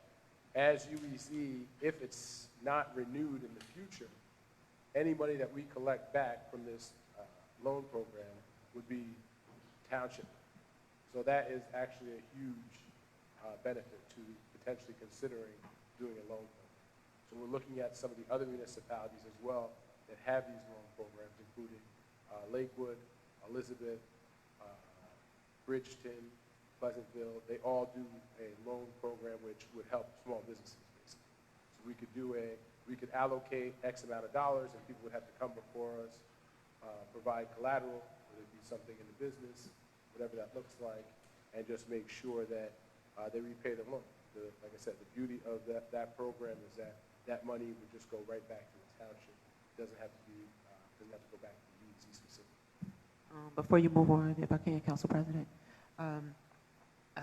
as UEZ, if it's not renewed in the future, any money that we collect back from this loan program would be township. So that is actually a huge benefit to potentially considering doing a loan program. So we're looking at some of the other municipalities as well that have these loan programs, including Lakewood, Elizabeth, Bridgeton, Pleasantville. They all do a loan program which would help small businesses, basically. So we could allocate X amount of dollars, and people would have to come before us, provide collateral, whether it be something in the business, whatever that looks like, and just make sure that they repay the loan. Like I said, the beauty of that program is that money would just go right back to the township. It doesn't have to go back to the UEZ specifically. Before you move on, if I can, Council President,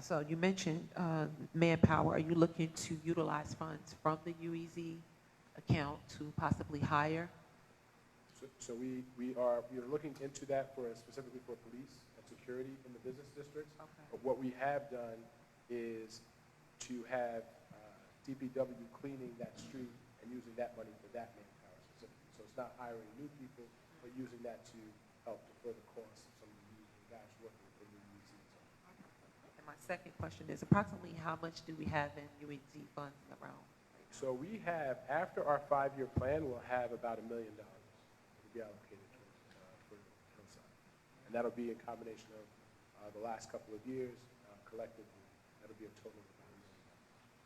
so you mentioned manpower. Are you looking to utilize funds from the UEZ account to possibly hire? So we are looking into that specifically for police and security in the business districts. Okay. But what we have done is to have DPW cleaning that street and using that money for that manpower specifically. So it's not hiring new people, but using that to help defer the costs of some of the guys working within the UEZ zone. And my second question is approximately how much do we have in UEZ funds around? So we have, after our 5-year plan, we'll have about $1 million to be allocated for Hillside. And that'll be a combination of the last couple of years collectively. That'll be a total of about $1 million.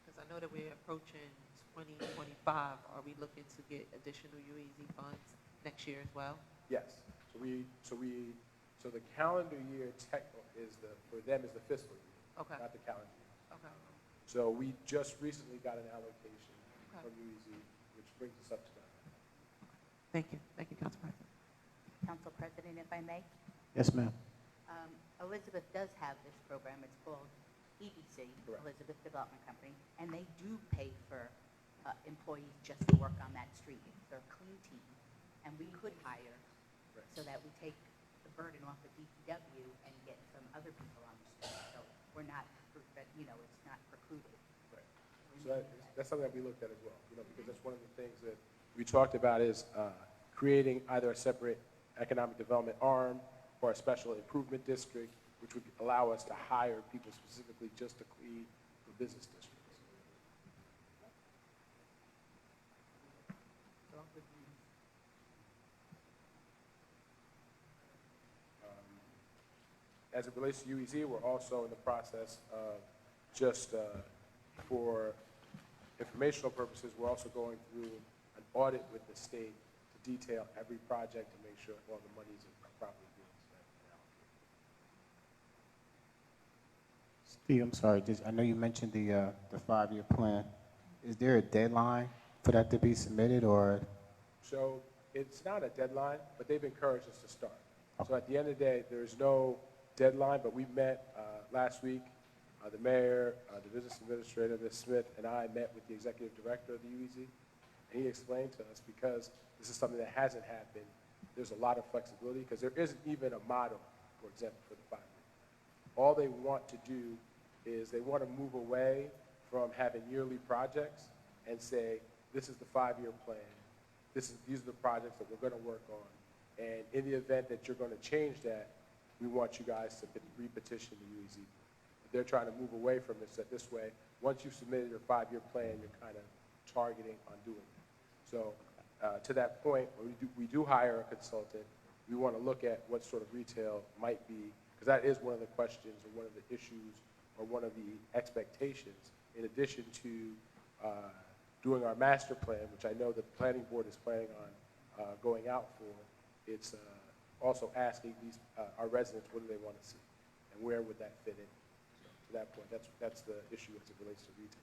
Because I know that we're approaching 2025. Are we looking to get additional UEZ funds next year as well? Yes. So the calendar year for them is the fiscal year, Okay. not the calendar year. Okay. So we just recently got an allocation from UEZ, which brings us up to that. Thank you. Thank you, Council President. Council President, if I may. Yes, ma'am. Elizabeth does have this program. It's called EDC, Correct. Elizabeth Development Company, and they do pay for employees just to work on that street. They're a clean team, and we could hire so that we take the burden off of DPW and get some other people on the street. So we're not, it's not precluded. Right. So that's something that we looked at as well, because that's one of the things that we talked about is creating either a separate economic development arm or a special improvement district, which would allow us to hire people specifically just to clean the business districts. As it relates to UEZ, we're also in the process of just for informational purposes, we're also going through an audit with the state to detail every project to make sure all the monies are properly being spent. Steve, I'm sorry. I know you mentioned the 5-year plan. Is there a deadline for that to be submitted, or? So it's not a deadline, but they've encouraged us to start. So at the end of the day, there's no deadline, but we met last week. The mayor, the business administrator, Ms. Smith, and I met with the executive director of the UEZ, and he explained to us, because this is something that hasn't happened, there's a lot of flexibility, because there isn't even a model, for example, for the 5-year plan. All they want to do is they want to move away from having yearly projects and say, this is the 5-year plan, these are the projects that we're going to work on, and in the event that you're going to change that, we want you guys to re-petition the UEZ. They're trying to move away from this way. Once you've submitted your 5-year plan, you're kind of targeting on doing it. So to that point, when we do hire a consultant, we want to look at what sort of retail might be, because that is one of the questions or one of the issues or one of the expectations, in addition to doing our master plan, which I know the planning board is planning on going out for. It's also asking our residents, what do they want to see, and where would that fit in? So to that point, that's the issue as it relates to retail.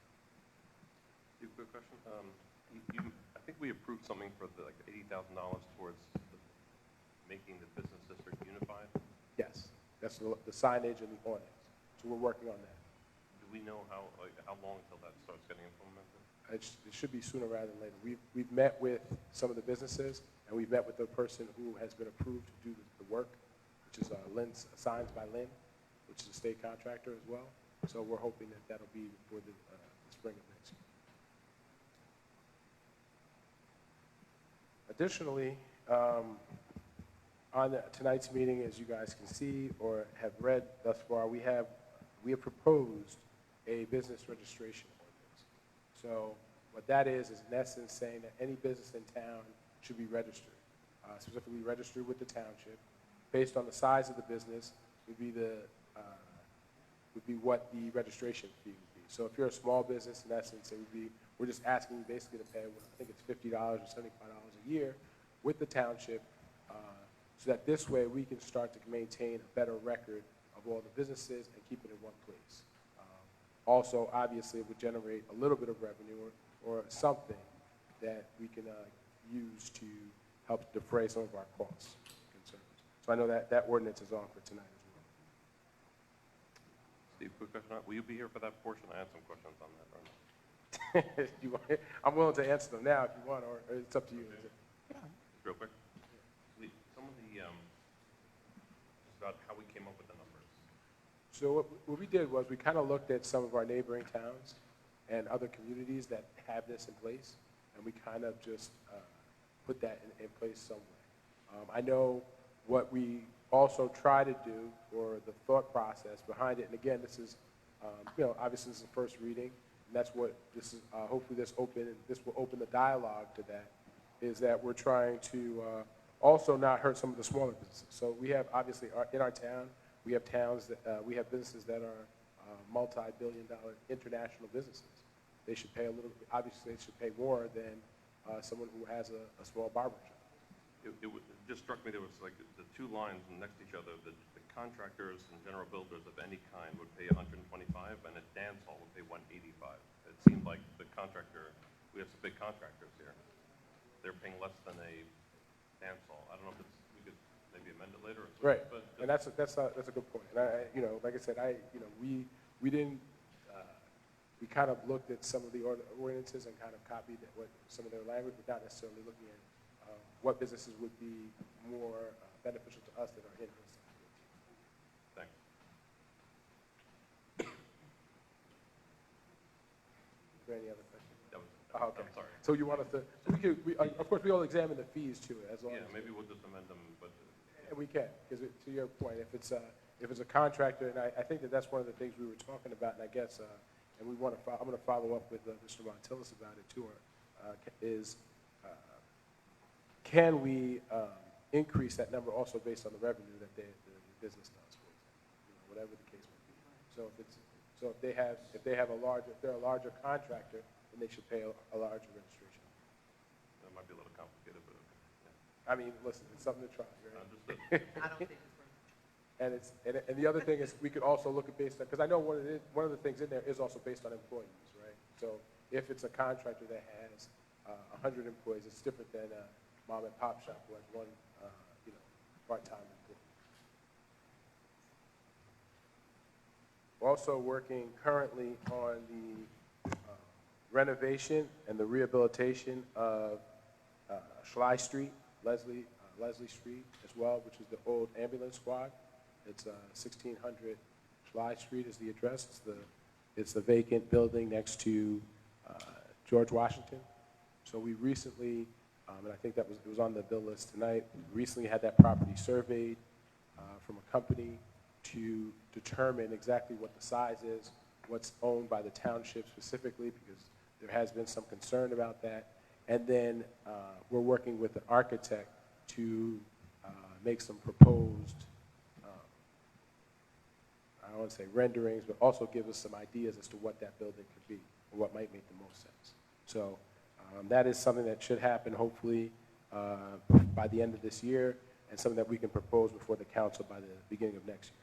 Steve, quick question. I think we approved something for like $80,000 towards making the business district unified? Yes, that's the signage and the awnings. So we're working on that. Do we know how long until that starts getting implemented? It should be sooner rather than later. We've met with some of the businesses, and we've met with the person who has been approved to do the work, which is Signs by Lynn, which is a state contractor as well. So we're hoping that that'll be before the spring of next year. Additionally, on tonight's meeting, as you guys can see or have read thus far, we have proposed a business registration ordinance. So what that is in essence saying that any business in town should be registered, specifically registered with the township. Based on the size of the business would be what the registration fee would be. So if you're a small business, in essence, it would be, we're just asking you basically to pay, I think it's $50 or $75 a year with the township, so that this way we can start to maintain a better record of all the businesses and keep it in one place. Also, obviously, it would generate a little bit of revenue or something that we can use to help defray some of our costs and concerns. So I know that ordinance is on for tonight as well. Steve, quick question. Will you be here for that portion? I had some questions on that. Or no? I'm willing to answer them now if you want, or it's up to you. Just real quick. Some of the, just about how we came up with the numbers. So what we did was we kind of looked at some of our neighboring towns and other communities that have this in place, and we kind of just put that in place somewhere. I know what we also try to do, or the thought process behind it, and again, this is, obviously this is the first reading, and that's what this is, hopefully this will open the dialogue to that, is that we're trying to also not hurt some of the smaller businesses. So we have, obviously, in our town, we have towns that, we have businesses that are multi-billion-dollar international businesses. They should pay a little, obviously they should pay more than someone who has a small barber shop. It just struck me there was like the two lines next to each other. The contractors and general builders of any kind would pay $125, and a dance hall would pay $185. It seemed like the contractor, we have some big contractors here. They're paying less than a dance hall. I don't know if we could maybe amend it later. Right, and that's a good point. And like I said, we didn't. We kind of looked at some of the ordinances and kind of copied what some of their language, but not necessarily looking at what businesses would be more beneficial to us that are in Hillside. Thanks. Is there any other questions? That was, okay. I'm sorry. So you want us to, of course, we all examine the fees too, as long as. Yeah, maybe we'll just amend them, but. We can, because to your point, if it's a contractor, and I think that's one of the things we were talking about, and I guess, and I'm going to follow up with Mr. Montillis about it too, can we increase that number also based on the revenue that the business does, for example, whatever the case may be. So if they're a larger contractor, then they should pay a larger registration. That might be a little complicated, but okay. Yeah. I mean, listen, it's something to try, right? Understood. I don't think it's worth it. And the other thing is we could also look at based on, because I know one of the things in there is also based on employees, right? So if it's a contractor that has 100 employees, it's different than a mom and pop shop who has one, part-time employee. We're also working currently on the renovation and the rehabilitation of Schley Street, Leslie Street as well, which is the old ambulance squad. It's 1600 Schley Street is the address. It's the vacant building next to George Washington. So we recently, and I think it was on the bill list tonight, we recently had that property surveyed from a company to determine exactly what the size is, what's owned by the township specifically, because there has been some concern about that. And then we're working with an architect to make some proposed, I don't want to say renderings, but also give us some ideas as to what that building could be or what might make the most sense. So that is something that should happen hopefully by the end of this year, and something that we can propose before the council by the beginning of next year.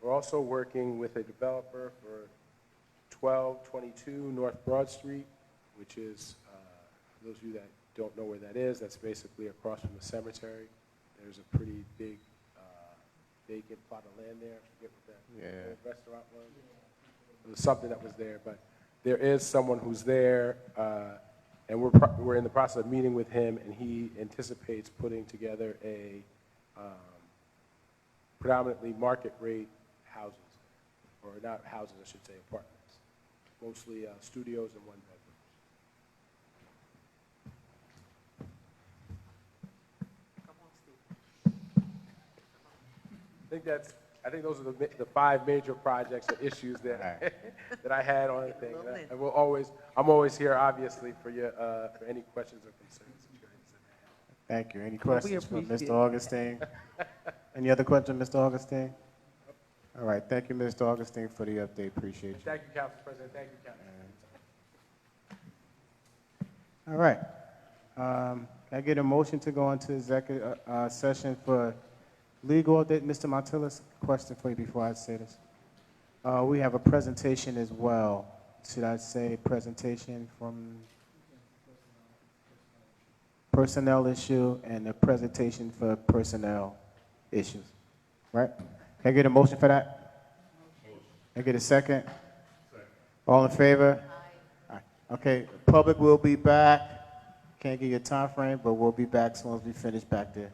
We're also working with a developer for 1222 North Broad Street, which is those of you that don't know where that is, that's basically across from the cemetery. There's a pretty big vacant plot of land there. I forget what that old restaurant was. It was something that was there, but there is someone who's there, and we're in the process of meeting with him, and he anticipates putting together a predominantly market rate houses, or not houses, I should say, apartments, mostly studios and one bedrooms. I think those are the 5 major projects or issues that that I had on the thing. And I'm always here, obviously, for any questions or concerns that you guys have. Thank you. Any questions for Mr. Augustine? Any other questions, Mr. Augustine? All right. Thank you, Mr. Augustine, for the update. Appreciate you. Thank you, Council President. Thank you, Council. All right. Can I get a motion to go into executive session for legal update? Mr. Montillas, question for you before I say this. We have a presentation as well. Should I say presentation from personnel issue and a presentation for personnel issues? Right? Can I get a motion for that? Can I get a second? All in favor? Aye. Okay, public will be back. Can't give you a time frame, but we'll be back as soon as we finish back there.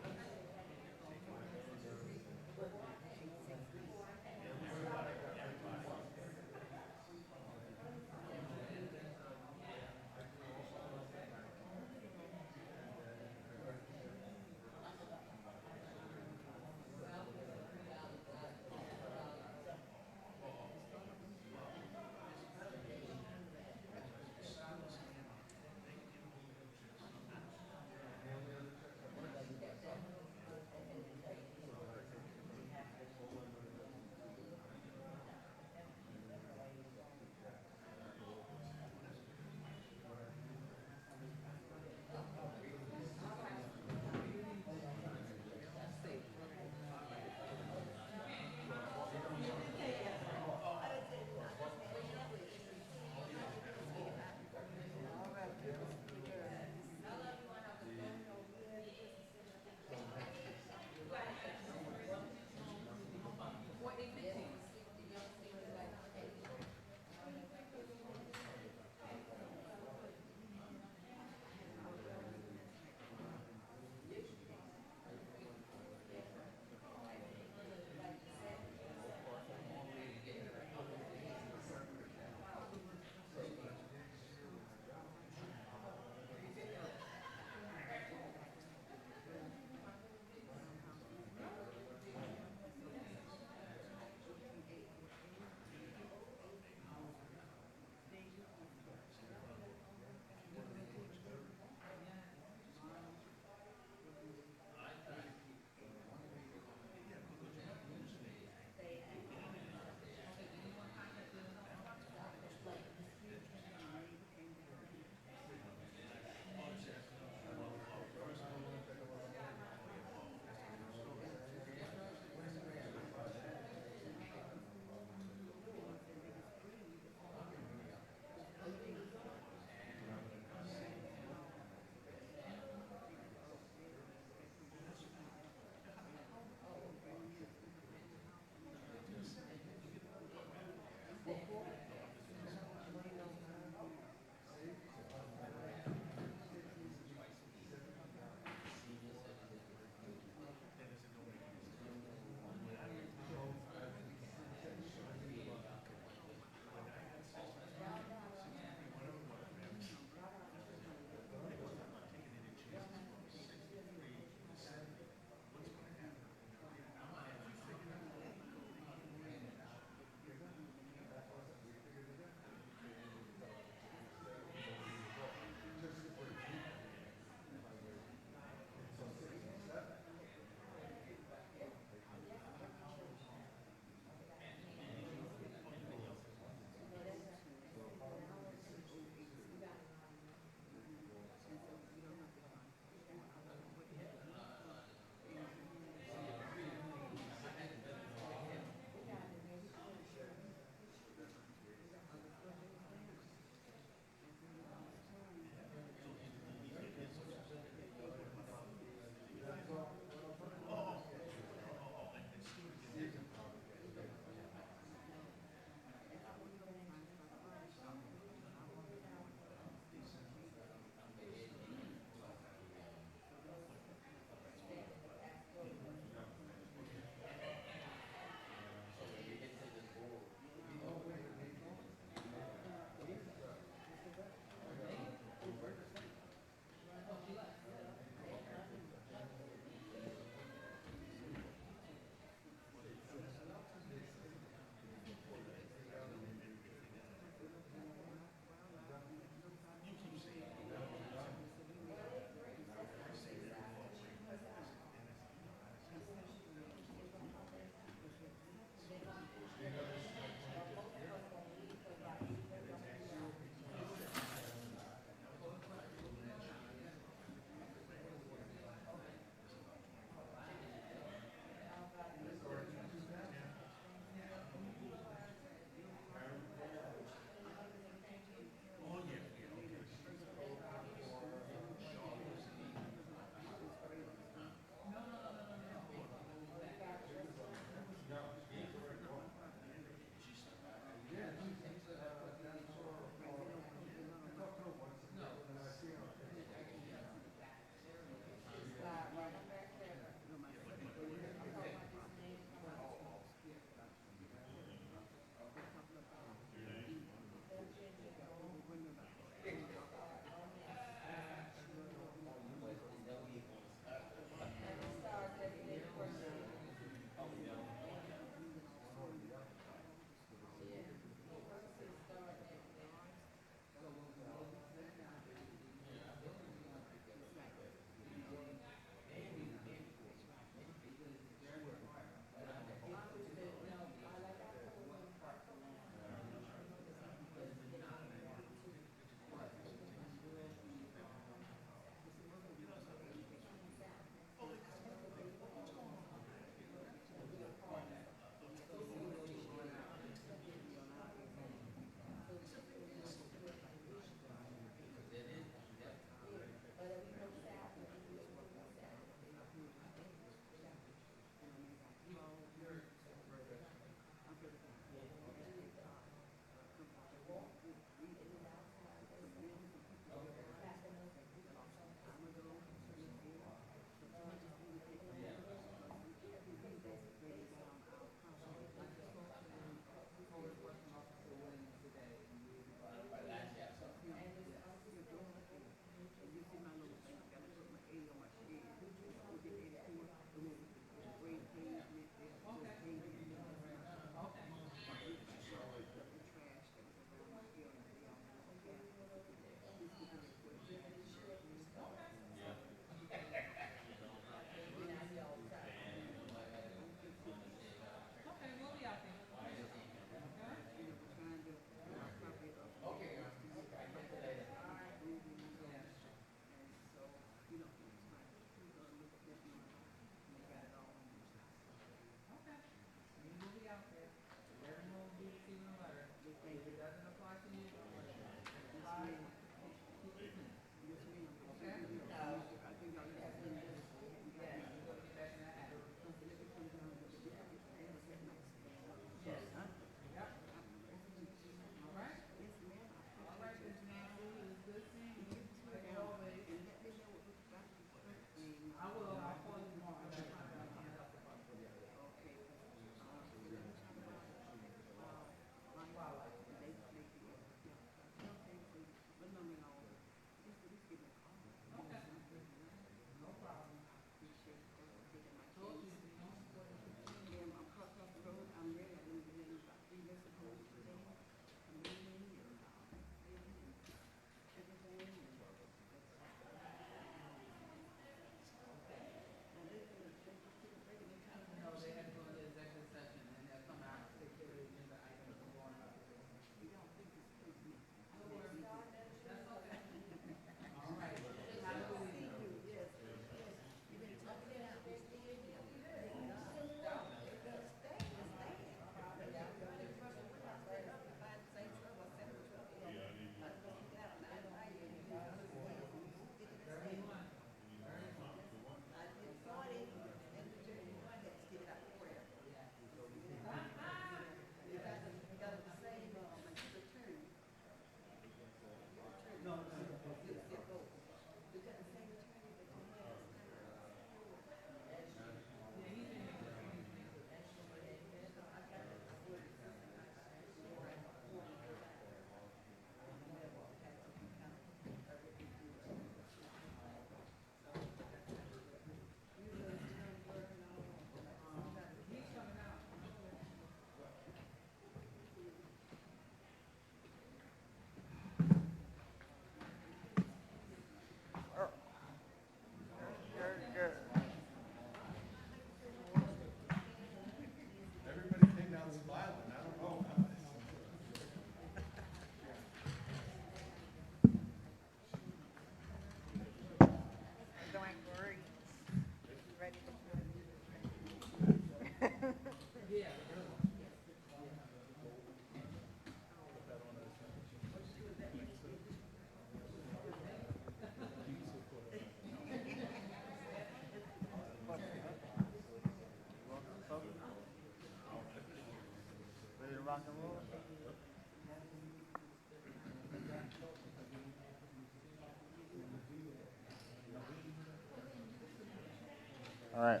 All right.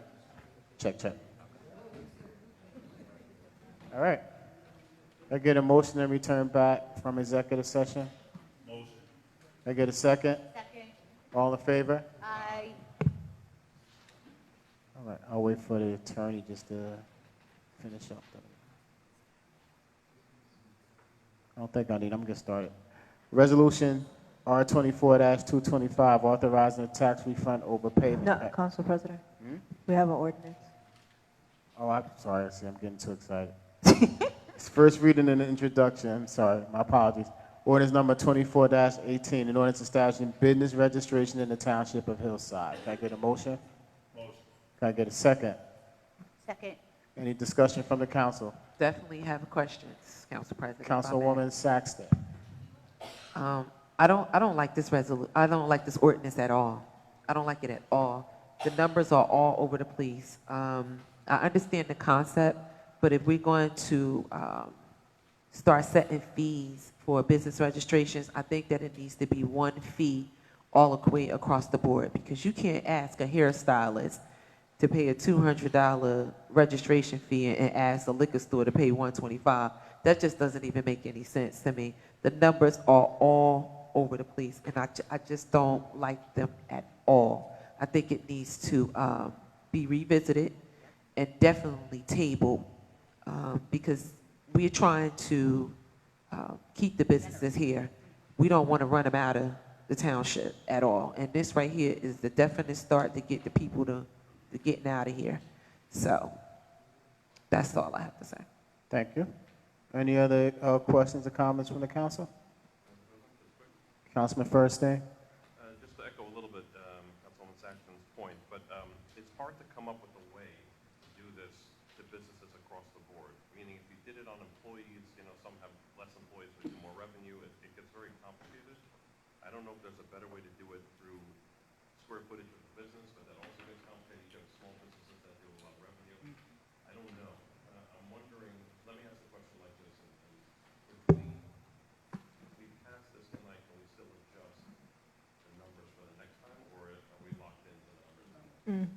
Check, check. All right. I get a motion to return back from executive session? Motion. I get a second? Second. All in favor? Aye. All right, I'll wait for the attorney just to finish up. I don't think I need, I'm gonna get started. Resolution R24-225, authorizing a tax refund overpayment. No, Council President, we have an ordinance. Oh, I'm sorry, see, I'm getting too excited. It's first reading and introduction, I'm sorry, my apologies. Ordinance number 24-18, an ordinance establishing business registration in the township of Hillside. Can I get a motion? Motion. Can I get a second? Second. Any discussion from the council? Definitely have questions, Council President. if I may. Councilwoman Saxton. I don't like this I don't like this ordinance at all. I don't like it at all. The numbers are all over the place. I understand the concept, but if we're going to start setting fees for business registrations, I think that it needs to be one fee all the way across the board, because you can't ask a hairstylist to pay a $200 registration fee and ask a liquor store to pay $125. That just doesn't even make any sense to me. The numbers are all over the place, and I just don't like them at all. I think it needs to be revisited and definitely tabled, because we're trying to keep the businesses here. We don't want to run them out of the township at all. And this right here is the definite start to get the people to getting out of here. So that's all I have to say. Thank you. Any other questions or comments from the council? Councilman Firstein? Just to echo a little bit Councilwoman Saxton's point, but it's hard to come up with a way to do this to businesses across the board. Meaning, if you did it on employees, some have less employees, but do more revenue. It gets very complicated. I don't know if there's a better way to do it through square footage of the business, but that also gets complicated. You have small businesses that do a lot of revenue. I don't know. I'm wondering. Let me ask the question like this: if we pass this tonight, can we still adjust the numbers for the next time, or are we locked into the numbers? Can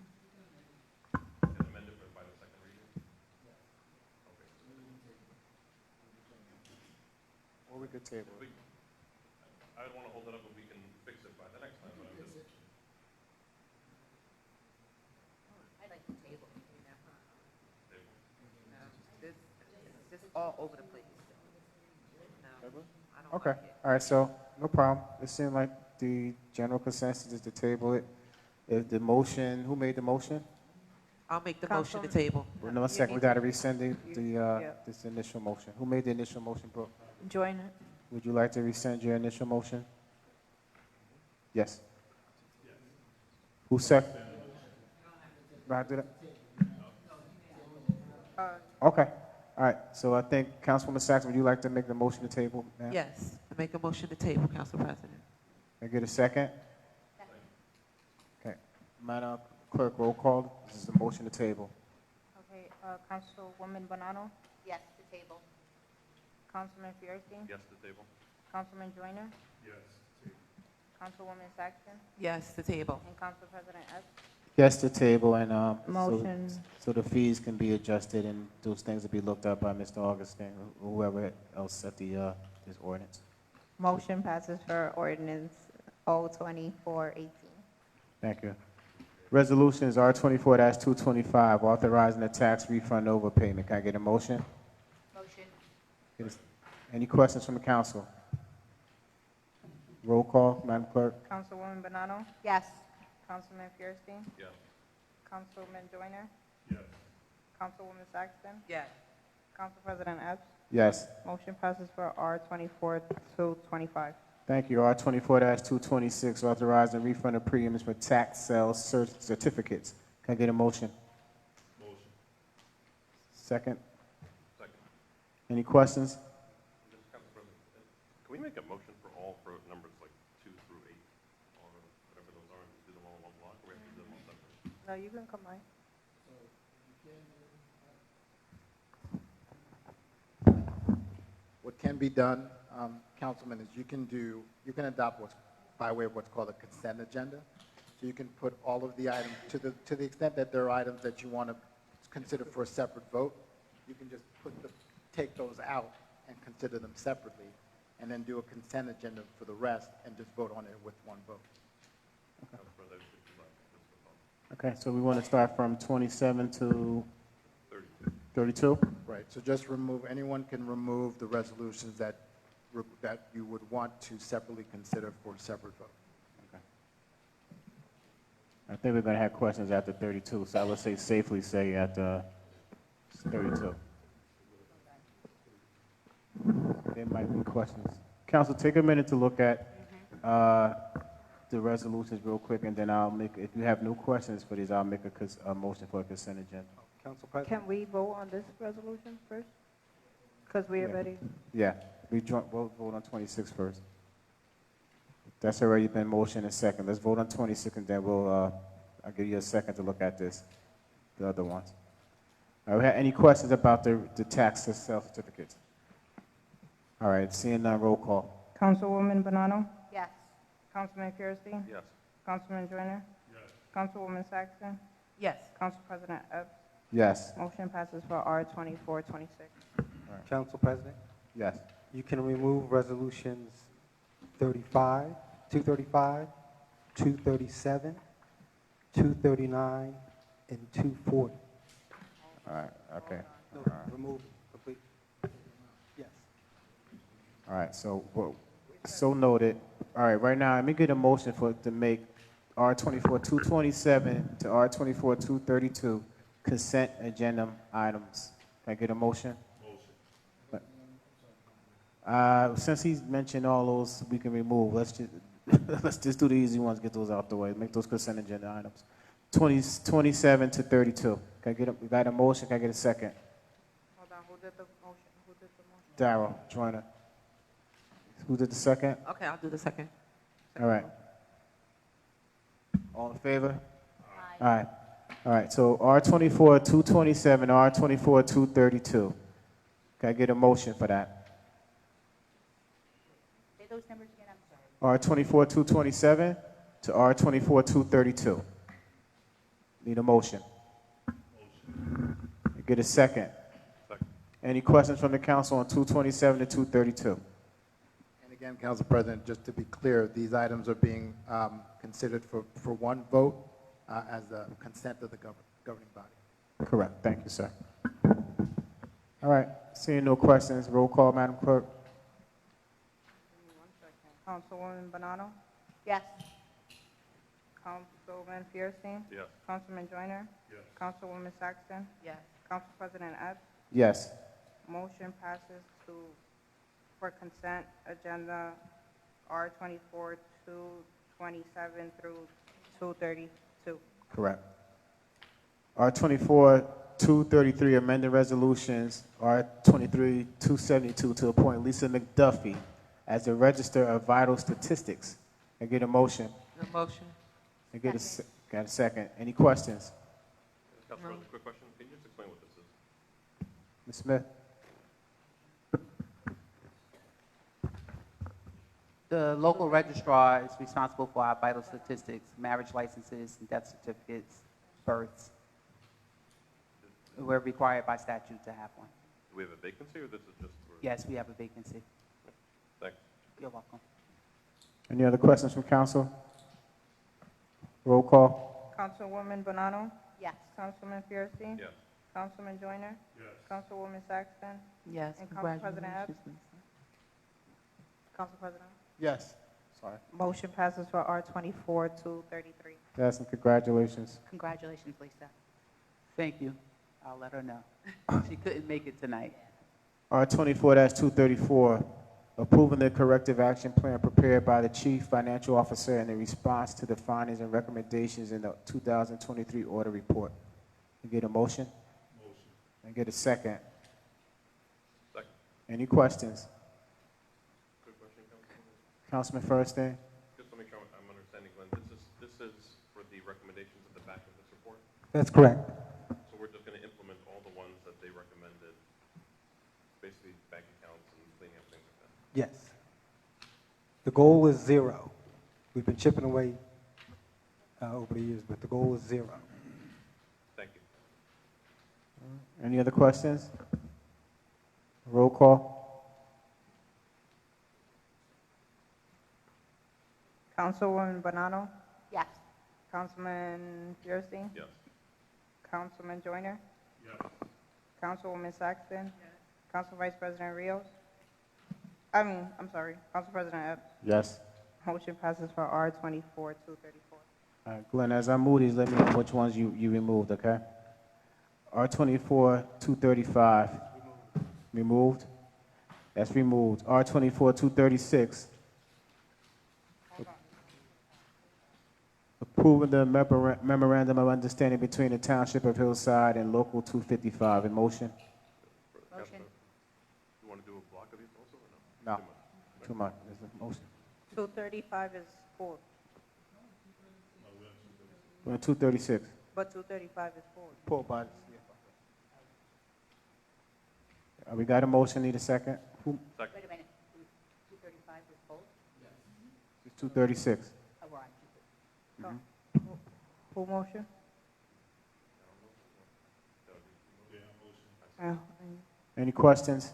amend it by the second reading? Okay. Or we could table it. I don't want to hold it up, but we can fix it by the next time. But I'm just. I'd like to table. It's just all over the place. No, I don't Okay, like it. all right, so, no problem. It seemed like the general consensus is to table it. If the motion, who made the motion? I'll make the motion to table. Well, no, second, we gotta rescind this initial motion. Who made the initial motion, Brooke? Join it. Would you like to rescind your initial motion? Yes. Who second? Right, did I? Okay, all right, so I think Councilwoman Saxton, would you like to make the motion to table, ma'am? Yes, I make a motion to table, Council President. Can I get a second? Okay, Madam Clerk, roll call. This is a motion to table. Okay, Councilwoman Bonanno, Yes, to table. Councilman Fierstein, Yes, to table. Councilman Joyner, Yes. Councilwoman Saxton, Yes, the table. and Council President Epps. Yes to table, and Motion. so the fees can be adjusted, and those things will be looked up by Mr. Augustine, or whoever else set this ordinance. Motion passes for ordinance O-2418. Thank you. Resolution is R24-225, authorizing a tax refund overpayment. Can I get a motion? Motion. Any questions from the council? Roll call, Madam Clerk. Councilwoman Bonanno, Yes. Councilman Fierstein, Yes. Councilman Joyner, Yes. Councilwoman Saxton, Yes. Council President Epps. Yes. Motion passes for R24-225. Thank you. R24-226, authorizing refund of premiums for tax sales certificates. Can I get a motion? Motion. Second. Second. Any questions? Mr. Council President, can we make a motion for all for numbers like 2 through 8, or whatever those are, and do them all in one block, or we have to do them all separate? No, you can combine. can be done, Councilman, is you can adopt what's by way of what's called a consent agenda. So you can put all of the items, to the extent that there are items that you want to consider for a separate vote, you can just take those out and consider them separately, and then do a consent agenda for the rest and just vote on it with one vote. Okay, so we want to start from 27 to 32? Right, so just remove, anyone can remove the resolutions that you would want to separately consider for a separate vote. I think we're going to have questions after 32, so I would say safely say at 32. There might be questions. Council, take a minute to look at the resolutions real quick, and then I'll make, if you have no questions for these, I'll make a motion for a consent agenda. Council President? Can we vote on this resolution first? Because we already, Yeah, we'll vote on 26 first. That's already been motioned and second. Let's vote on 26, and then I'll give you a second to look at the other ones. All right, we have any questions about the tax sale certificates? All right, seeing none, roll call. Councilwoman Bonanno? Yes. Councilman Fierstein? Yes. Councilman Joyner? Yes. Councilwoman Saxton? Yes. Council President Epps? Yes. Motion passes for R-2426. Council President? Yes. You can remove resolutions 35, 235, 237, 239, and 240. All right, okay. No, remove complete. Yes. All right, so noted. All right, right now, let me get a motion to make R-24-227 to R-24-232 consent agenda items. Can I get a motion? Since he's mentioned all those we can remove, let's just do the easy ones, get those out the way, make those consent agenda items. 27 to 32. Can I get we got a motion? Can I get a second? Hold on, who did the motion? Darrell, Joyner. Who did the second? Okay, I'll do the second. All right. All in favor? Aye. All right, so R-24-227, R-24-232. Can I get a motion for that? Say those numbers again, I'm sorry. R-24-227 to R-24-232. Need a motion. Get a second. Any questions from the council on 227 to 232? And again, Council President, just to be clear, these items are being considered for one vote as the consent of the governing body. Correct. Thank you, sir. All right. Seeing no questions, roll call, Madam Clerk. Councilwoman Bonanno? Yes. Councilman Fierstein? Yes. Councilman Joyner? Yes. Councilwoman Saxton? Yes. Council President Epps? Yes. Motion passes for consent agenda R-24-227 through 232. Correct. R-24-233, amended resolutions, R-23-272 to appoint Lisa McDuffie as the Register of Vital Statistics. I get a motion. No motion. I get got a second. Any questions? Councilor, quick question. Can you just explain what this is? Ms. Smith? The local registrar is responsible for our vital statistics, marriage licenses, and death certificates, births. We're required by statute to have one. Do we have a vacancy, or this is just for? Yes, we have a vacancy. Thanks. You're welcome. Any other questions from council? Roll call. Councilwoman Bonanno? Yes. Councilman Fierstein? Yes. Councilman Joyner? Yes. Councilwoman Saxton? Yes, And Council President Epps? congratulations, Lisa. Council President? Yes. Sorry. Motion passes for R-24-233. Yes, and congratulations. Congratulations, Lisa. Thank you. I'll let her know. She couldn't make it tonight. R-24-234, approving the corrective action plan prepared by the Chief Financial Officer in response to the findings and recommendations in the 2023 audit report. You get a motion? Motion. And get a second. Second. Any questions? Quick question, Councilman Furstein? just to make sure I'm understanding, Glenn, this is for the recommendations at the back of this report? That's correct. So we're just going to implement all the ones that they recommended, basically bank accounts and cleaning up things Yes. The goal is 0. We've been chipping away over the years, but the goal is 0. Thank you. Any other questions? Roll call. Councilwoman Bonanno? Yes. Councilman Fierstein? Yes. Councilman Joyner? Yes. Councilwoman Saxton? Council Vice President Rios? I'm sorry, Council President Epps. Yes. Motion passes for R 24-234. All right, Glenn, as I move these, let me know which ones you removed, okay? R24-235. Removed? That's removed. R24-236. Approving the memorandum of understanding between the Township of Hillside and Local 255. In motion? Motion. You want to do a block of these also, or No. no? Too much. There's a motion. 235 is pulled, We're on 236. but 235 is pulled. Pulled by the CFO. We got a motion, need a second? Who? Second. Wait a minute. 235 was pulled? It's 236. Oh, we're on 235. Full motion? Oh, Any questions?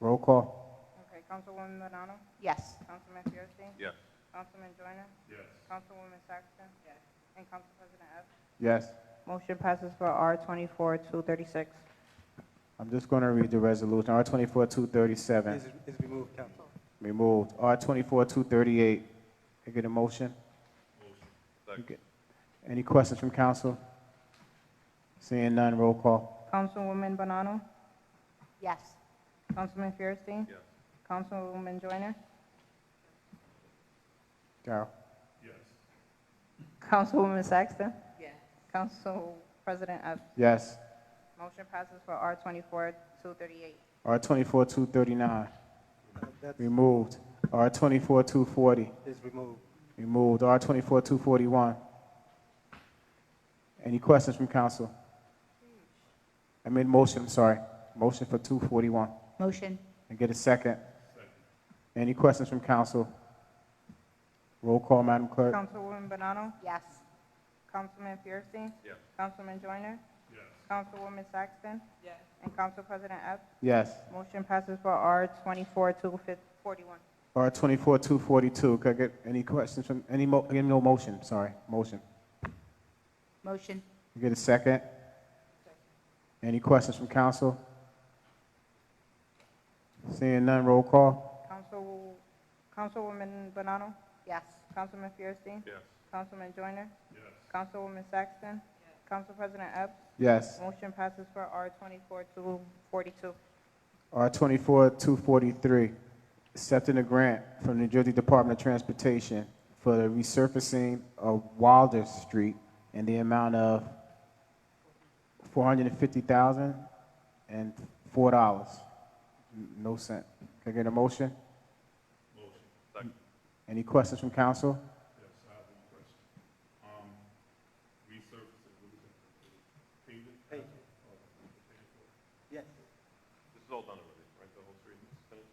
Roll call. okay, Councilwoman Bonanno? Yes. Councilman Fierstein? Yes. Councilman Joyner? Yes. Councilwoman Saxton? Yes. And Council President Epps? Yes. Motion passes for R 24-236. I'm just going to read the resolution. R24-237. Is removed, Council. Removed. R24-238. Can I get a motion? Second. Okay. Any questions from council? Seeing none, roll call. Councilwoman Bonanno? Yes. Councilman Fierstein? Yes. Councilwoman Joyner? Darrell. Yes. Councilwoman Saxton? Yes. Council President Epps? Yes. Motion passes for R 24-238. R24-239. That's Removed. R24-240. is removed. Removed. R24-241. Any questions from council? I made motion, I'm sorry. Motion for 241. Motion. And get a second. Any questions from council? Roll call, Madam Clerk. Councilwoman Bonanno? Yes. Councilman Fierstein? Yes. Councilman Joyner? Yes. Councilwoman Saxton? Yes. And Council President Epps? Yes. Motion passes for R 24-241. R24-242. Could I get any questions from, no motion, sorry, motion. Motion. Get a second. Any questions from council? Seeing none, roll call. Councilwoman Bonanno? Yes. Councilman Fierstein? Yes. Councilman Joyner? Yes. Councilwoman Saxton? Council President Epps? Yes. Motion passes for R 24-242. R24-243, accepting a grant from New Jersey Department of Transportation for the resurfacing of Wilder Street in the amount of $450,004. No cent. Can I get a motion? Motion. Second. Any questions from council? Yes, I have one question. Resurfacing, what is that? Paving? Paving. Yes. This is all done already, right? The whole street is finished?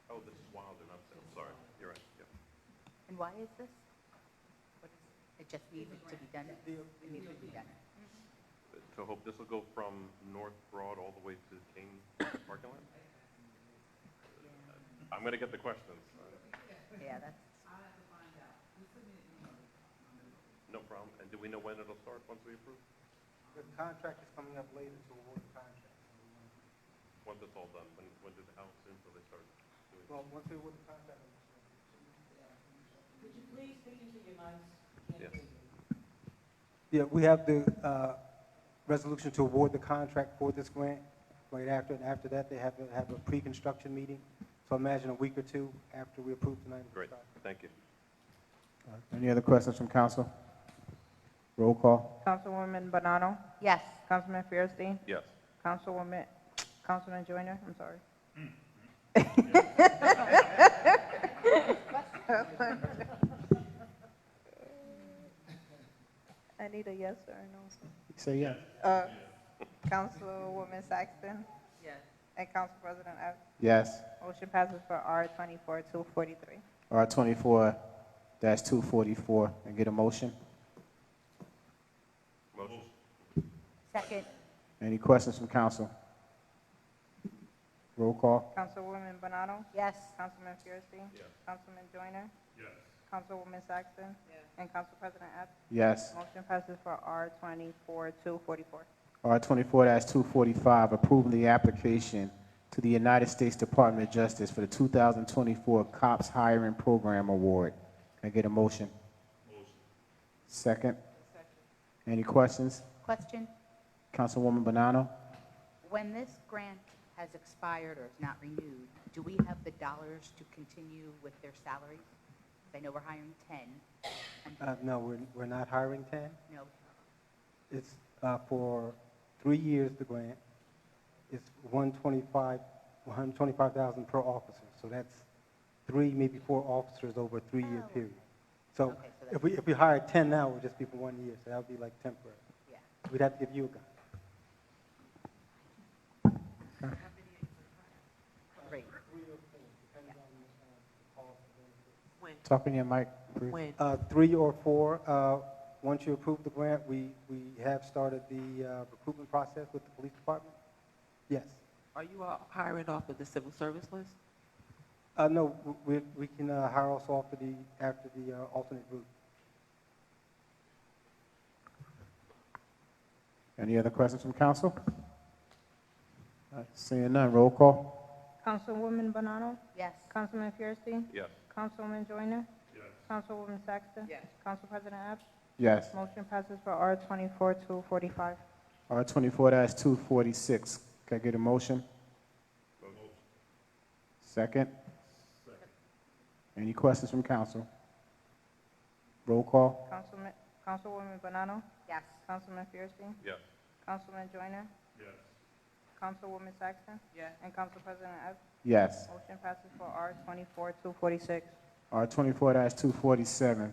Oh, this is Wilder, not, I'm sorry. You're right, yeah. And why is this? What is, it just needed to be done? It needed to be done. So hope this will go from North Broad all the way to King parking lot? I'm going to get the questions. Yeah, that's, No problem. And do we know when it'll start once we approve? The contract is coming up later to award the contract. Once it's all done, when did, how soon will they start doing? Well, once we award the contract. Could you please speak into your mics? Yes. Yeah, we have the resolution to award the contract for this grant right after, and after that, they have to have a pre-construction meeting. So imagine a week or two after we approve tonight. Great, thank you. Any other questions from council? Roll call. Councilwoman Bonanno? yes. Councilman Fierstein? Yes. Councilman Joyner? I'm sorry. I need a yes or a no. Say yes. Councilwoman Saxton Yes. and Council President Epps. Yes. Motion passes for R-24-243. R 24-244. Can I get a motion? Motion. Second. Any questions from council? Roll call. Councilwoman Bonanno? Yes. Councilman Fierstein? Yes. Councilman Joyner? Yes. Councilwoman Saxton? And Council President Epps. Yes. Motion passes for R-24-244. R 24-245, approving the application to the United States Department of Justice for the 2024 Cops Hiring Program Award. Can I get a motion? Motion. Second. Any questions? Question, Councilwoman Bonanno? when this grant has expired or is not renewed, do we have the dollars to continue with their salaries? I know we're hiring 10. No, we're not hiring 10. No, It's for 3 years, the grant. It's 125,000 per officer. So that's 3, maybe 4 officers over a 3-year Oh. period. So Okay, so if we hire 10 now, it would just be for 1 year. So that would be like temporary. yeah. We'd have to give you a guy. Great. When? Talk in your mic, please. When? 3 or 4. Once you approve the grant, we have started the recruitment process with the police department. Yes. Are you all hiring off of the civil service list? No, we can hire also after the alternate route. Any other questions from council? Seeing none, roll call. Councilwoman Bonanno? Yes. Councilman Fierstein? Yes. Councilwoman Joyner? Yes. Councilwoman Saxton? Yes. Council President Epps. Yes. Motion passes for R-24-245. R 24-246. Can I get a motion? Motion. Second. Second. Any questions from council? Roll call. Councilwoman Bonanno? Yes. Councilman Fierstein? Yes. Councilman Joyner? Yes. Councilwoman Saxton? Yes. And Council President Epps. Yes. Motion passes for R-24-246. R 24-247,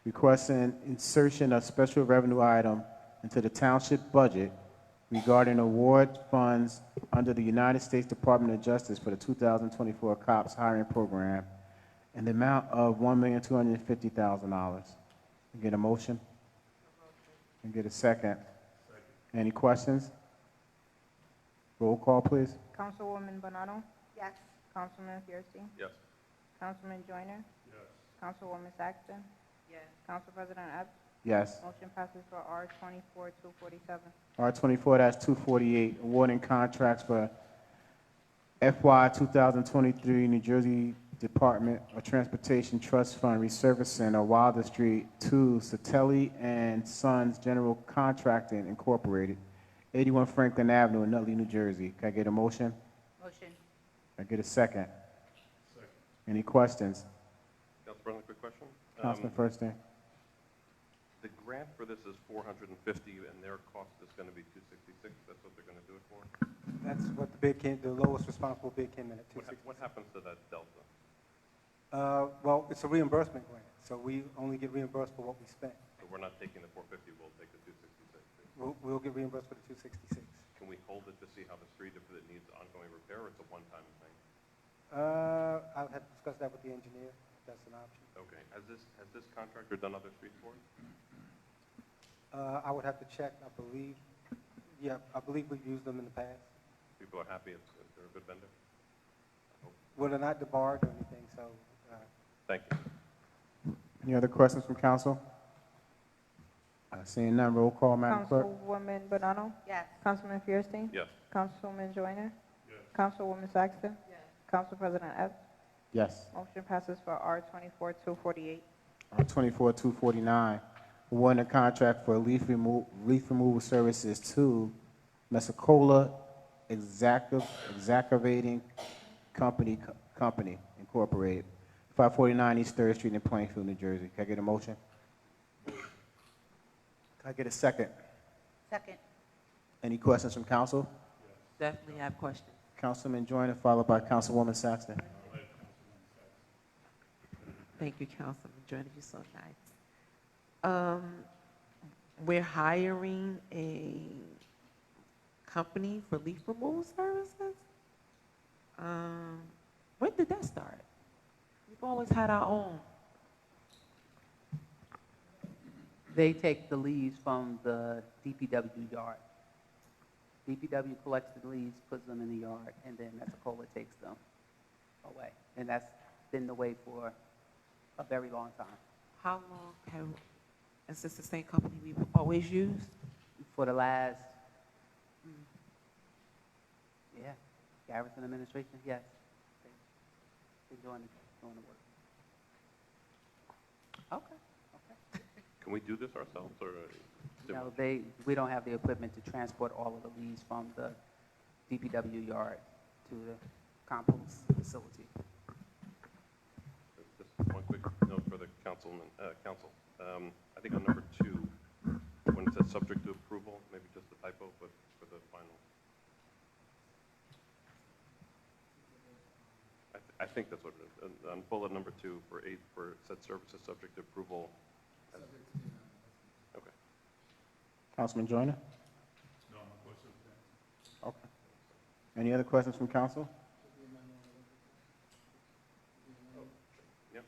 requesting insertion of special revenue item into the township budget regarding award funds under the United States Department of Justice for the 2024 Cops Hiring Program in the amount of $1,250,000. Get a motion? And get a second. Any questions? Roll call, please. Councilwoman Bonanno? Yes. Councilman Fierstein? Yes. Councilman Joyner? Yes. Councilwoman Saxton? Yes. Council President Epps. Yes. Motion passes for R-24-247. R 24-248, awarding contracts for FY 2023 New Jersey Department of Transportation Trust Fund resurfacing of Wilder Street to Satelli and Sons General Contracting Incorporated, 81 Franklin Avenue in Nutley, New Jersey. Can I get a motion? Motion. Can I get a second? Second. Any questions? Council President, quick question. Councilman Fierstein. The grant for this is $450, and their cost is going to be $266. That's what they're going to do it for? That's what the lowest responsible bid came in at What 260. happens to that delta? Well, it's a reimbursement grant, so we only get reimbursed for what we spent. So we're not taking the 450, we'll take the 266. We'll get reimbursed for the 266. Can we hold it to see how the street, if it needs ongoing repair, or it's a one-time thing? I'll have to discuss that with the engineer, if that's an option. Okay. Has this contractor done other streets for it? I would have to check, I believe we've used them in the past. People are happy, they're a good vendor? Well, they're not debarred or anything, so, Thank you. Any other questions from council? Seeing none, roll call, Madam Clerk. Councilwoman Bonanno? Yes. Councilman Fierstein? Yes. Councilman Joyner? Yes. Councilwoman Saxton? Yes. Council President Epps. Yes. Motion passes for R-24-248. R 24-249, awarding a contract for leaf removal services to Messacola Excavating Company Incorporated, 549 East 3rd Street in Plainfield, New Jersey. Can I get a motion? Can I get a second? Second. Any questions from council? Definitely have questions. Councilman Joyner, followed by Councilwoman Saxton. Thank you, Councilman Joyner, you're so nice. we're hiring a company for leaf removal services. When did that start? We've always had our own. They take the leaves from the DPW yard. DPW collects the leaves, puts them in the yard, and then Pensacola takes them away. And that's been the way for a very long time. How long is this the same company we've always used? For the last, yeah, Garrison administration, yes. They're doing the work. Okay. Can we do this ourselves, or? No, we don't have the equipment to transport all of the leaves from the DPW yard to the compost facility. Just one quick note for the council. I think on number 2, when it says subject to approval, maybe just a typo, but for the final. I think that's what it is. On bullet number 2 for said services subject to approval. Okay. Councilman Joyner? No questions. Okay. Any other questions from council? Yep.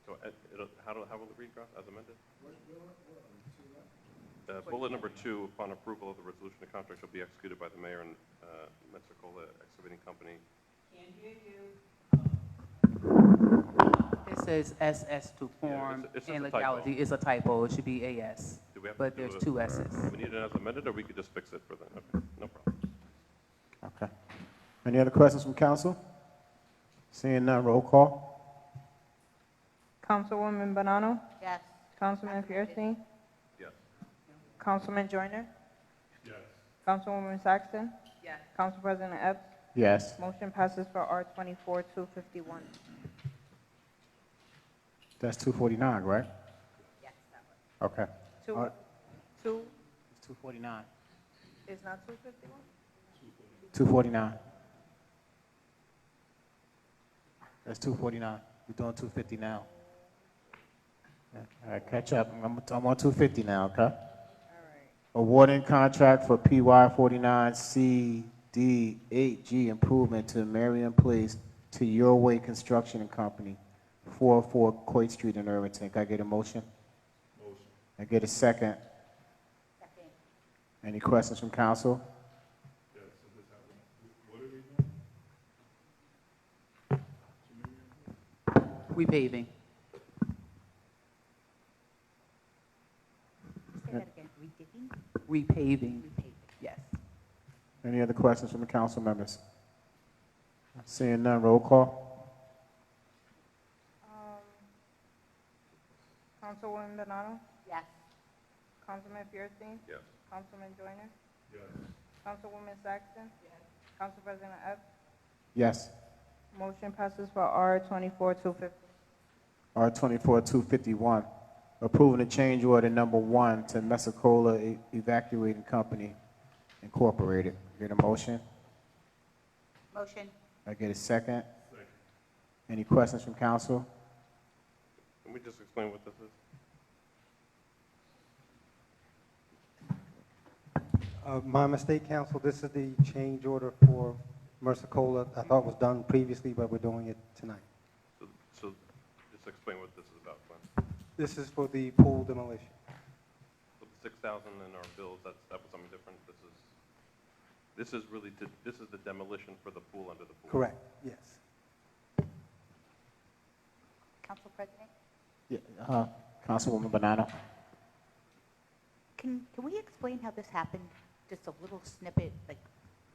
So how will it read, as amended? Bullet number 2, upon approval of the resolution, the contract shall be executed by the mayor and Pensacola Excavating Company. Can't hear you. It says SS to form it's and a legality. typo. It's a typo. It should be AS. Do we have But to do there's 2 S's. Do we need it as amended, or we could just fix it for the, okay, no problem. Okay. Any other questions from council? Seeing none, roll call. Councilwoman Bonanno? Yes. Councilman Fierstein? Yes. Councilman Joyner? Yes. Councilwoman Saxton? Yes. Council President Epps? Yes. Motion passes for R-24-251. That's 249, right? Yes, that one. Okay. Two, All right. two, It's 249. is not 251? 249. That's 249. We're doing 250 now. All right, catch up. I'm on 250 now, okay? All right. Awarding contract for PY 49 CD8G improvement to Marion Place to Your Way Construction and Company, 404 Coit Street in Irvington. Can I get a motion? Motion. I get a second. Second. Any questions from council? Yes, so this happened. What are we doing? Repaving. Say that again. Redigging? Repaving. Repaving. Yes. Any other questions from the council members? Seeing none, roll call. Councilwoman Bonanno? Yes. Councilman Fierstein? Yes. Councilman Joyner? Yes. Councilwoman Saxton? Yes. Council President Epps? Yes. Motion passes for R-24-250. R-24-251, approving the change order number 1 to Pensacola Evacuating Company Incorporated. Get a motion? Motion. I get a second. Any questions from council? Can we just explain what this is? My mistake, council, this is the change order for Pensacola. I thought it was done previously, but we're doing it tonight. So just explain what this is about, Glenn. This is for the pool demolition. So the 6,000 in our bills, that was something different. This is really this is the demolition for the pool under the pool. Correct, yes. Council President? Yeah, Councilwoman Bonanno. Can we explain how this happened? Just a little snippet, like,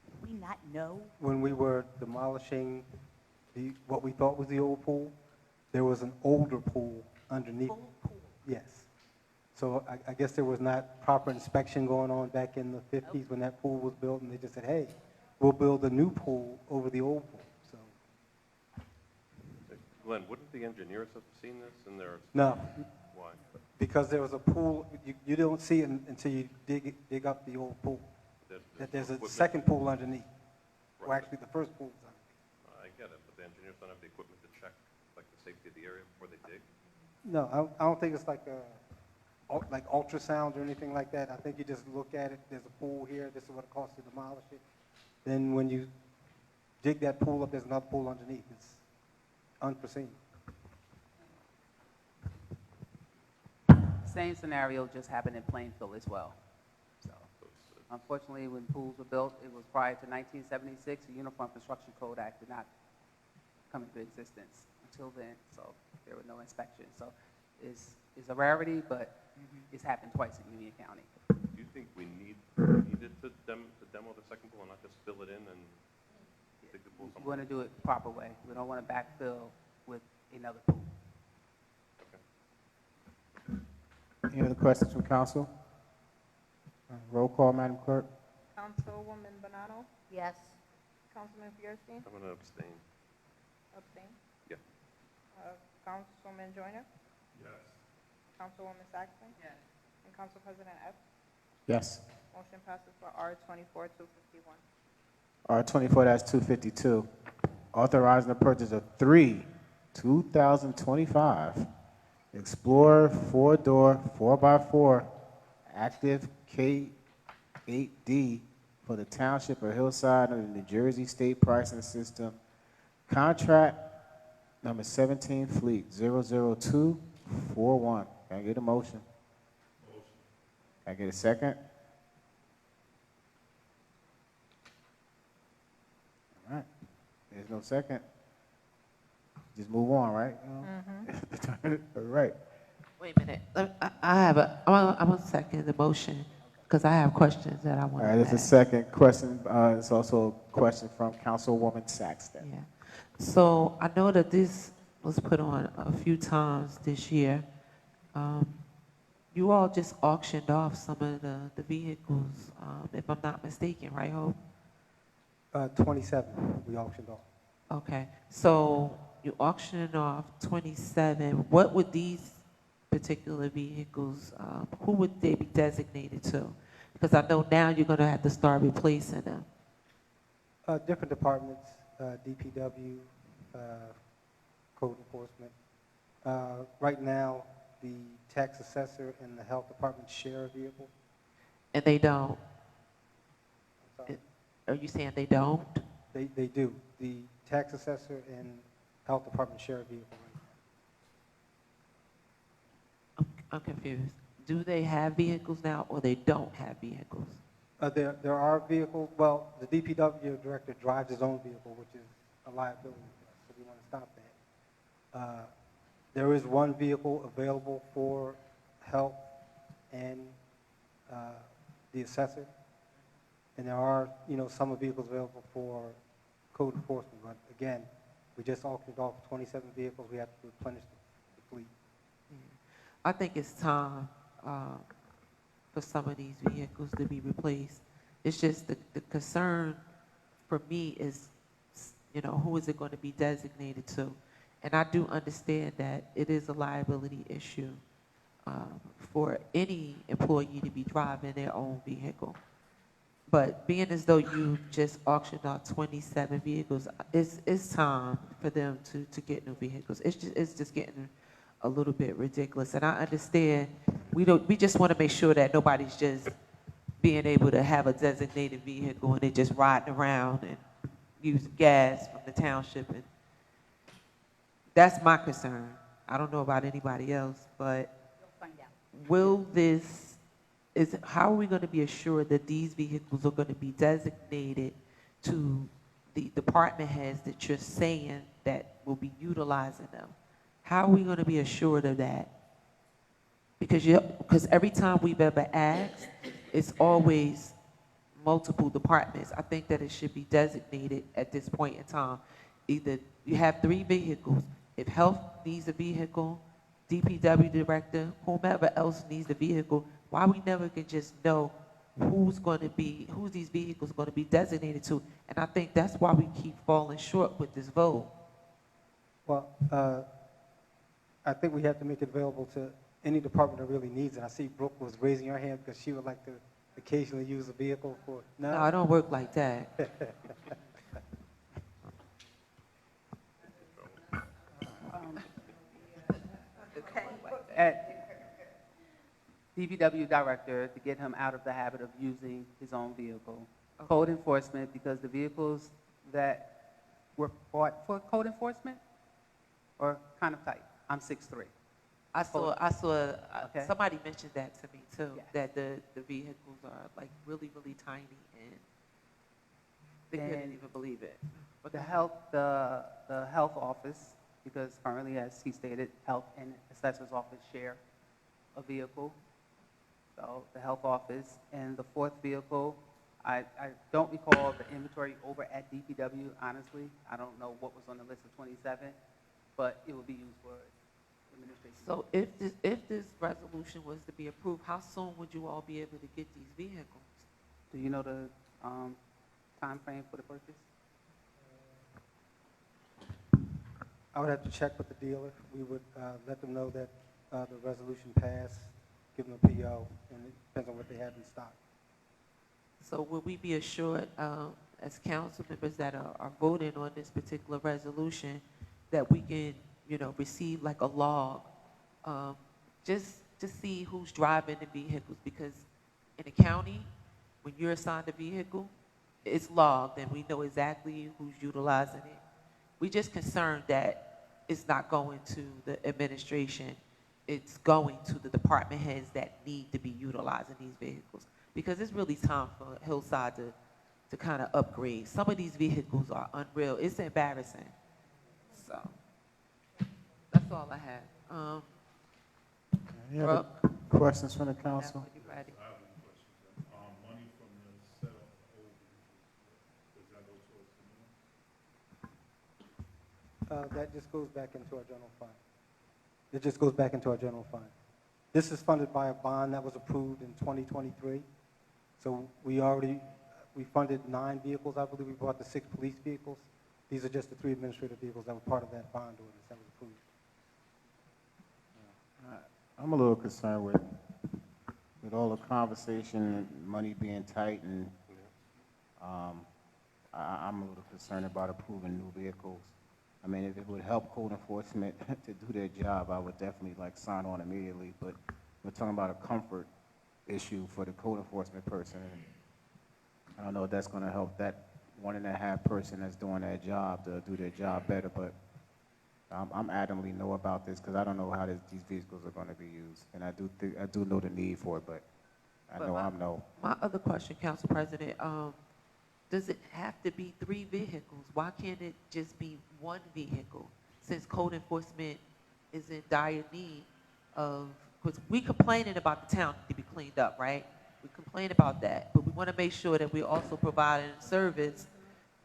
did we not know? When we were demolishing what we thought was the old pool, there was an older pool underneath. Full pool. Yes. So I guess there was not proper inspection going on back in the 50s when that pool was built, and they just said, hey, we'll build a new pool over the old pool. So Glenn, wouldn't the engineers have seen this in their? no, Why? because there was a pool, you don't see it until you dig up the old pool. That there's a equipment- second pool underneath. Well, Right. actually, the first pool was underneath. I get it, but the engineers don't have the equipment to check, like, the safety of the area before they dig. No, I don't think it's like like ultrasound or anything like that. I think you just look at it, there's a pool here, this is what it costs to demolish it. Then when you dig that pool up, there's another pool underneath. It's unforeseen. Same scenario just happened in Plainfield as well. So, unfortunately, when pools were built, it was prior to 1976. The Uniform Construction Code Act did not come into existence until then, so there were no inspections. So it's a rarity, but it's happened twice in Union County. Do you think we needed to demo the second pool and not just fill it in and dig the pool We somewhere? want to do it the proper way. We don't want to backfill with another pool. Any other questions from council? Roll call, Madam Clerk. Councilwoman Bonanno? Yes. Councilman Fierstein? I'm going to abstain. Abstain? Yeah. Councilman Joyner? Yes. Councilwoman Saxton? Yes. And Council President Epps? Yes. Motion passes for R-24-251. R-24-252, authorizing the purchase of 3 2025 Explorer 4-door, 4x4 active K8D for the Township of Hillside under the New Jersey State Pricing System. Contract number 17 Fleet 00241. Can I get a motion? Motion. Can I get a second? All right. There's no second. Just move on, right? All right. Wait a minute. I want to second the motion because I have questions that I want All to right, ask. there's a second question. It's also a question from Councilwoman Saxton. Yeah. So I know that this was put on a few times this year. You all just auctioned off some of the vehicles, if I'm not mistaken, right, Hope? 27 we auctioned off. Okay. So you auctioned off 27. What would these particular vehicles, who would they be designated to? Because I know now you're going to have to start replacing them. Different departments, DPW, code enforcement. Right now, the tax assessor and the health department share a vehicle. And they don't? Are you saying they don't? They do. The tax assessor and health department share a vehicle. I'm confused. Do they have vehicles now or they don't have vehicles? There are vehicles, well, the DPW director drives his own vehicle, which is a liability for us, so we want to stop that. There is one vehicle available for health and the assessor, and there are, some vehicles available for code enforcement, but again, we just auctioned off 27 vehicles, we have to replenish the fleet. I think it's time for some of these vehicles to be replaced. It's just the concern for me is, who is it going to be designated to? And I do understand that it is a liability issue for any employee to be driving their own vehicle. But being as though you just auctioned off 27 vehicles, it's time for them to get new vehicles. It's just getting a little bit ridiculous. And I understand we just want to make sure that nobody's just being able to have a designated vehicle and they're just riding around and using gas from the township. And that's my concern. I don't know about anybody else, but You'll find out. how are we going to be assured that these vehicles are going to be designated to the department heads that you're saying that will be utilizing them? How are we going to be assured of that? Because every time we've ever asked, it's always multiple departments. I think that it should be designated at this point in time. Either you have 3 vehicles. If health needs a vehicle, DPW director, whomever else needs a vehicle, why we never can just know who's these vehicles going to be designated to? And I think that's why we keep falling short with this vote. Well, I think we have to make it available to any department that really needs it. I see Brooke was raising her hand because she would like to occasionally use a vehicle for, No, I don't work like that. DPW director to get him out of the habit of using his own vehicle. Okay. Code enforcement, because the vehicles that were bought for code enforcement are kind of tight. I'm 6'3". I saw, Okay. somebody mentioned that to me too, Yes. that the vehicles are like really, really tiny and they couldn't And even believe it. But the health office, because currently, as he stated, health and assessor's office share a vehicle. So the health office, and the fourth vehicle, I don't recall the inventory over at DPW, honestly. I don't know what was on the list of 27, but it will be used for administration. So if this resolution was to be approved, how soon would you all be able to get these vehicles? Do you know the time frame for the purchase? I would have to check with the dealer. We would let them know that the resolution passed, give them a PO, and it depends on what they have in stock. So will we be assured, as council members that are voting on this particular resolution, that we can, receive like a log, just to see who's driving the vehicles? Because in the county, when you're assigned a vehicle, it's logged and we know exactly who's utilizing it. We just concerned that it's not going to the administration, it's going to the department heads that need to be utilizing these vehicles. Because it's really time for Hillside to kind of upgrade. Some of these vehicles are unreal. It's embarrassing. So that's all I had. Any other questions from the council? You ready? I have one question. Money from the sale of old vehicles, does that go towards the new one? That just goes back into our general fund. It just goes back into our general fund. This is funded by a bond that was approved in 2023. So we funded 9 vehicles, I believe. We bought the 6 police vehicles. These are just the 3 administrative vehicles that were part of that bond ordinance that was approved. I'm a little concerned with all the conversation and money being tight, and I'm a little concerned about approving new vehicles. I mean, if it would help code enforcement to do their job, I would definitely sign on immediately, but we're talking about a comfort issue for the code enforcement person. And I don't know if that's gonna help that 1.5 person that's doing that job to do their job better, but I'm adamantly no about this because I don't know how these vehicles are gonna be used. And I do know the need for it, but I know I'm no. My other question, Council President, does it have to be 3 vehicles? Why can't it just be 1 vehicle? Since code enforcement is in dire need of, because we complaining about the town to be cleaned up, right? We complain about that, but we want to make sure that we're also providing service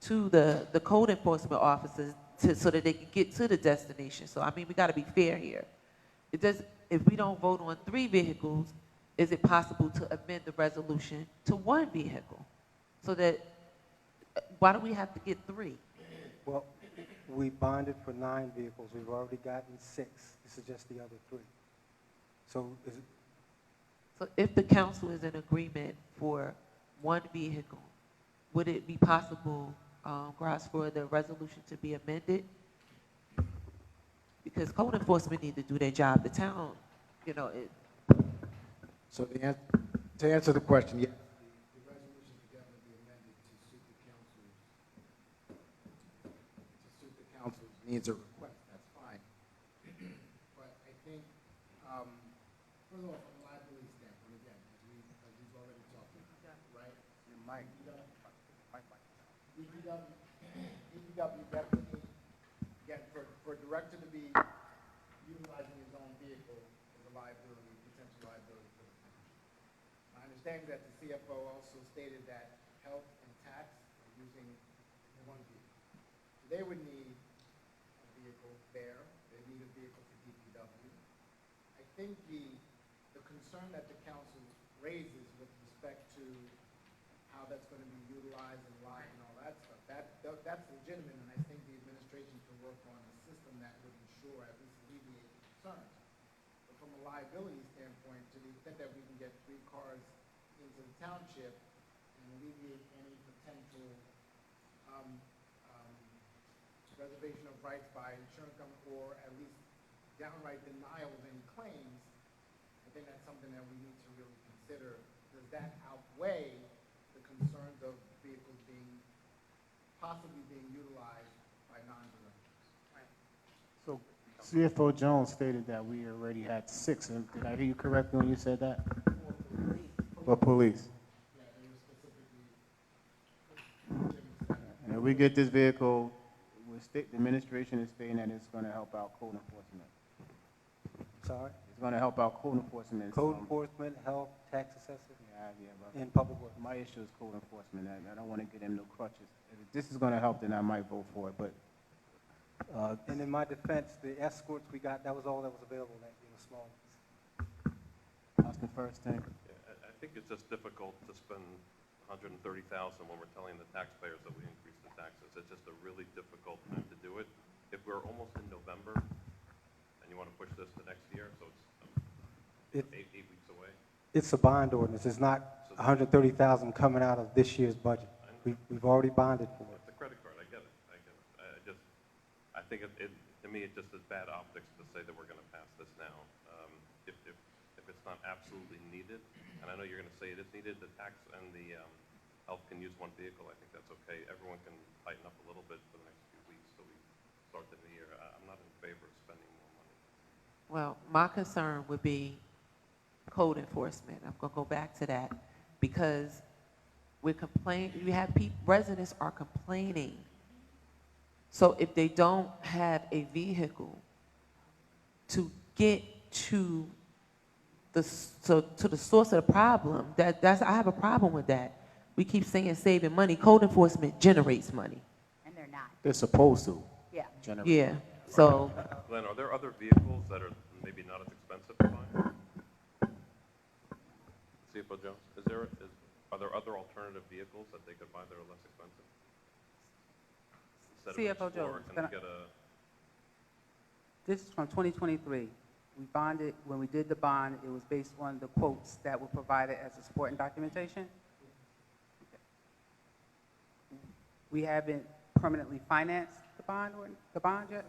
to the code enforcement officers so that they can get to the destination. So, I mean, we got to be fair here. If we don't vote on 3 vehicles, is it possible to amend the resolution to 1 vehicle? So that, why do we have to get 3? Well, we bonded for 9 vehicles. We've already gotten 6. This is just the other 3. So is it, So if the council is in agreement for 1 vehicle, would it be possible, Gross, for the resolution to be amended? Because code enforcement need to do their job. The town, So to answer the question, yes, the resolution could definitely be amended to suit the council's needs or requests. That's fine. But I think, first of all, from a liability standpoint, again, as we've already talked about, right? DPW definitely, again, for a director to be utilizing his own vehicle is a liability, potential liability for the township. My understanding that the CFO also stated that health and tax are using 1 vehicle. So they would need a vehicle there. They need a vehicle for DPW. I think the concern that the council raises with respect to how that's going to be utilized and why and all that stuff, that's legitimate, and I think the administration can work on a system that would ensure, at least alleviate the concerns. But from a liability standpoint, to the extent that we can get 3 cars into the township and alleviate any potential reservation of rights by insurance company, or at least downright denial of any claims, I think that's something that we need to really consider. Does that outweigh the concerns of vehicles possibly being utilized by non-delinquents? So CFO Jones stated that we already had 6, and did I hear you correctly when you said that? For police. Yeah, they were specifically. And if we get this vehicle, the administration is stating that it's going to help out code enforcement. Sorry? It's going to help out code enforcement. Code enforcement, health, tax assessors, But and public works. my issue is code enforcement. I don't want to get him no crutches. If this is going to help, then I might vote for it, but. And in my defense, the escorts we got, that was all that was available that year, was small ones. That's the first thing. Yeah, I think it's just difficult to spend $130,000 when we're telling the taxpayers that we increase the taxes. It's just a really difficult time to do it. If we're almost in November, and you want to push this to next year, so it's eight weeks away. It's a bond ordinance. It's not $130,000 coming out of this year's budget. We've already bonded for it. It's a credit card, I get it. I think to me, it just is bad optics to say that we're going to pass this now. If it's not absolutely needed, and I know you're going to say it is needed, the tax and the health can use one vehicle, I think that's okay. Everyone can tighten up a little bit for the next few weeks so we start the new year. I'm not in favor of spending more money. Well, my concern would be code enforcement. I'm going to go back to that because we have residents are complaining. So if they don't have a vehicle to get to the source of the problem, I have a problem with that. We keep saying saving money. Code enforcement generates money. And they're not. They're supposed to. Yeah. Generate. Yeah. So. Glenn, are there other vehicles that are maybe not as expensive to buy? CFO Jones, are there other alternative vehicles that they could buy that are less expensive? CFO Jones, this is from 2023. We bonded, when we did the bond, it was based on the quotes that were provided as a supporting documentation. Okay. We haven't permanently financed the bond yet?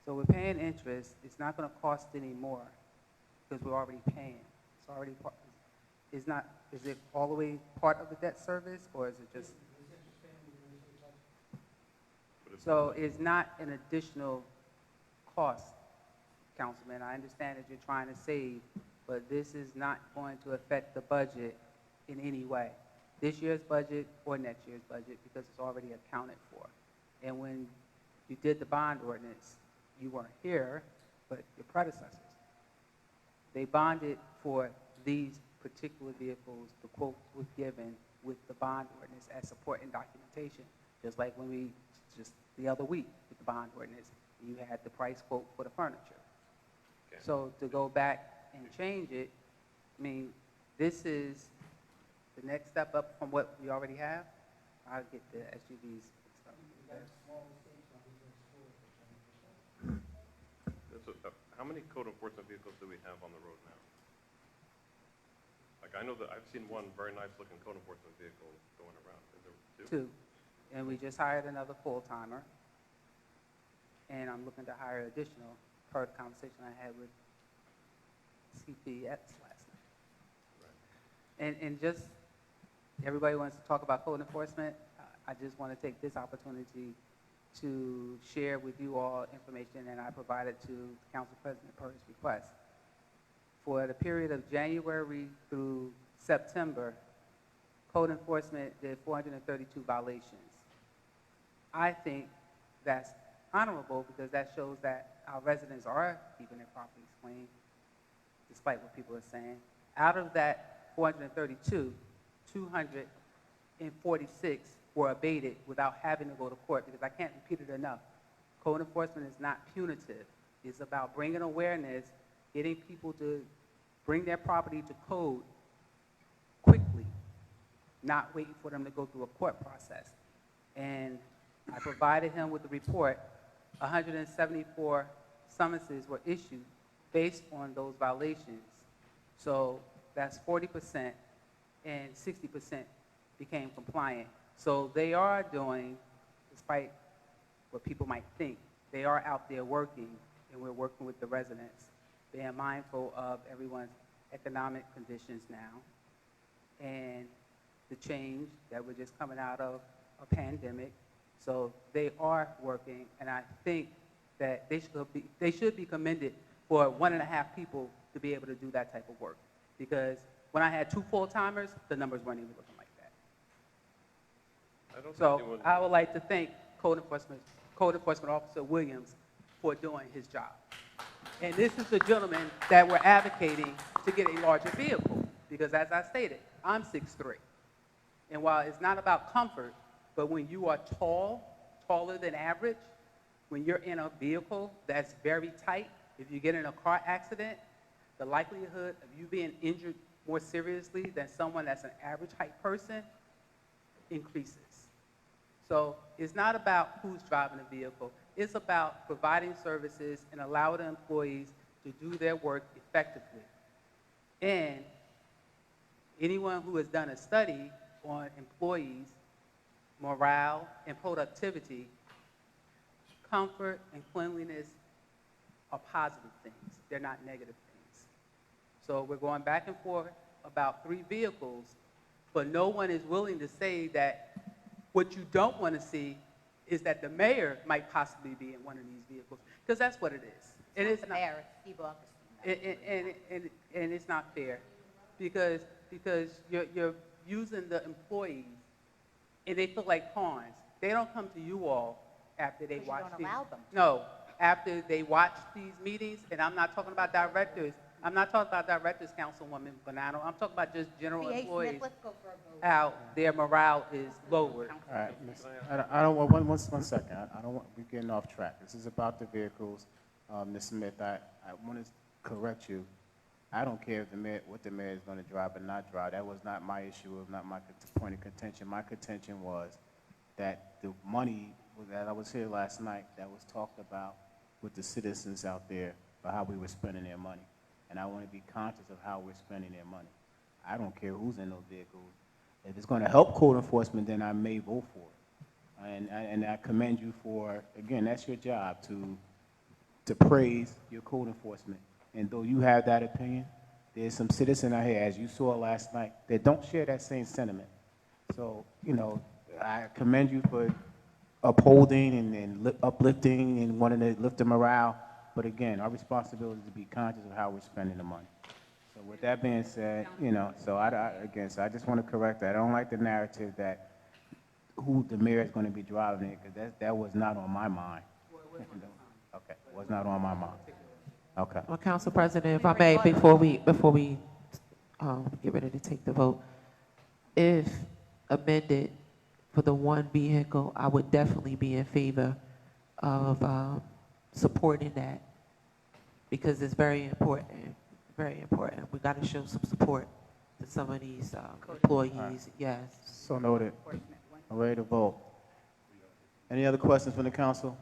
So we're paying interest. It's not going to cost any more because we're already paying. It's already part. Is it all the way part of the debt service, or is it just? So it's not an additional cost, Councilman. I understand that you're trying to save, but this is not going to affect the budget in any way. This year's budget or next year's budget, because it's already accounted for. And when you did the bond ordinance, you weren't here, but your predecessors. They bonded for these particular vehicles. The quote was given with the bond ordinance as supporting documentation, just like when we, just the other week with the bond ordinance, you had the price quote for the furniture. Okay. So to go back and change it, I mean, this is the next step up from what we already have. I'll get the SUVs stuff. How many code enforcement vehicles do we have on the road now? Like, I know that I've seen one very nice looking code enforcement vehicle going around. Is there two? Two. And we just hired another full-timer. And I'm looking to hire additional, per the conversation I had with CPX last night. Right. And just, everybody wants to talk about code enforcement. I just want to take this opportunity to share with you all information that I provided to the Council President per his request. For the period of January through September, code enforcement did 432 violations. I think that's honorable because that shows that our residents are keeping their properties clean, despite what people are saying. Out of that 432, 246 were abated without having to go to court, because I can't repeat it enough. Code enforcement is not punitive. It's about bringing awareness, getting people to bring their property to code quickly, not waiting for them to go through a court process. And I provided him with the report. 174 summonses were issued based on those violations. So that's 40%, and 60% became compliant. So they are doing, despite what people might think, they are out there working and we're working with the residents, being mindful of everyone's economic conditions now and the change that we're just coming out of a pandemic. So they are working, and I think that they should be commended for 1.5 people to be able to do that type of work. Because when I had 2 full-timers, the numbers weren't even looking like that. So I would like to thank Code Enforcement Officer Williams for doing his job. And this is the gentleman that we're advocating to get a larger vehicle, because as I stated, I'm 6'3". And while it's not about comfort, but when you are taller than average, when you're in a vehicle that's very tight, if you get in a car accident, the likelihood of you being injured more seriously than someone that's an average height person increases. So it's not about who's driving the vehicle. It's about providing services and allowing the employees to do their work effectively. And anyone who has done a study on employees' morale and productivity, comfort and cleanliness are positive things. They're not negative things. So we're going back and forth about 3 vehicles, but no one is willing to say that what you don't want to see is that the mayor might possibly be in one of these vehicles, because that's what it is. And it's the not, mayor, Steve Augustine. and it's not fair, because you're using the employees, and they feel like pawns. They don't come to you all after they watch don't these. allow them to. No, after they watch these meetings, and I'm not talking about directors. I'm not talking about directors, Councilwoman Bonanno. I'm talking about just general PA employees. Smith, let's go for a vote. How their morale is lowered. All right, I don't want, one second, I don't want, we're getting off track. This is about the vehicles. Ms. Smith, I want to correct you. I don't care if what the mayor is going to drive or not drive. That was not my issue, it was not my point of contention. My contention was that the money that I was here last night that was talked about with the citizens out there for how we were spending their money. And I want to be conscious of how we're spending their money. I don't care who's in those vehicles. If it's going to help code enforcement, then I may vote for it. And I commend you for, again, that's your job to praise your code enforcement. And though you have that opinion, there's some citizens out here, as you saw last night, that don't share that same sentiment. So, you know, I commend you for upholding and uplifting and wanting to lift the morale. But again, our responsibility is to be conscious of how we're spending the money. So with that being said, you know, so so I just want to correct that. I don't like the narrative that who the mayor is going to be driving it, because that was not on my mind. Okay, was not on my mind. Okay. Well, Council President, if I may, before we get ready to take the vote, if amended for the 1 vehicle, I would definitely be in favor of supporting that, because it's very important, very important. We got to show some support to some of these employees, Right. yes. So noted. I'm ready to vote. Any other questions from the council?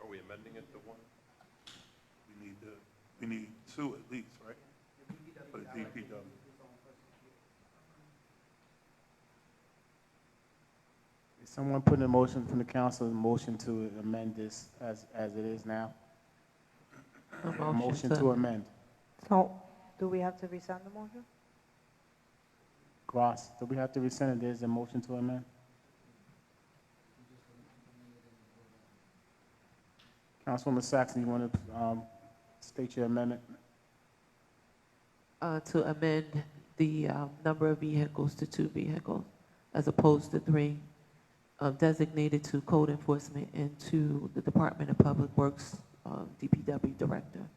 Are we amending it to 1? We need 2 at least, right? For the DPW. Is someone putting a motion from the council, a motion to amend this as it is now? A Motion to amend. So, do we have to rescind the motion? Gross, do we have to rescind it? There's a motion to amend? Councilwoman Saxon, you want to state your amendment? To amend the number of vehicles to 2 vehicles, as opposed to 3, designated to code enforcement and to the Department of Public Works DPW director.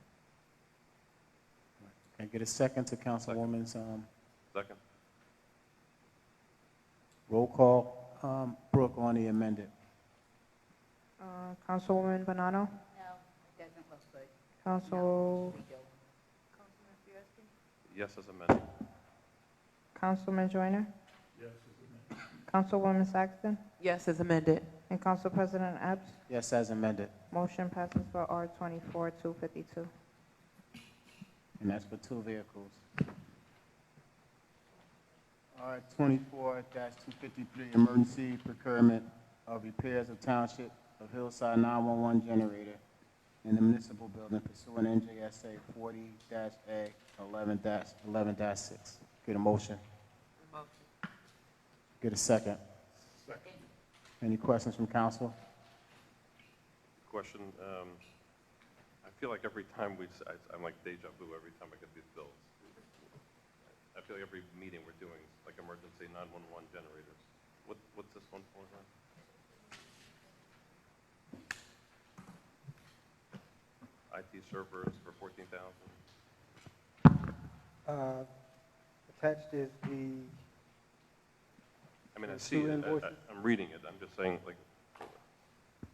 Can I get a second to Councilwoman's Second. roll call? Brooke on the amended. Councilwoman Bonanno? No, it doesn't look good. Council, Councilman Fierstein? Yes, as amended. Councilman Joyner? Yes, Councilwoman Saxton? Yes, as amended. And Council President Epps? Yes, as amended. Motion passes for R24-252. And that's for 2 vehicles. R24-253, emergency procurement of repairs of Township of Hillside 911 generator in the municipal building pursuant to NJSA 40-A 11-11-6. Get a motion? Get a second? Second. Any questions from council? Question, I feel like every time I'm like deja vu every time I get these bills. I feel like every meeting we're doing is like emergency 911 generators. What's this one for then? IT servers for $14,000. Attached is the, I mean, I There's see two it, invoices. I'm reading it, I'm just saying, like,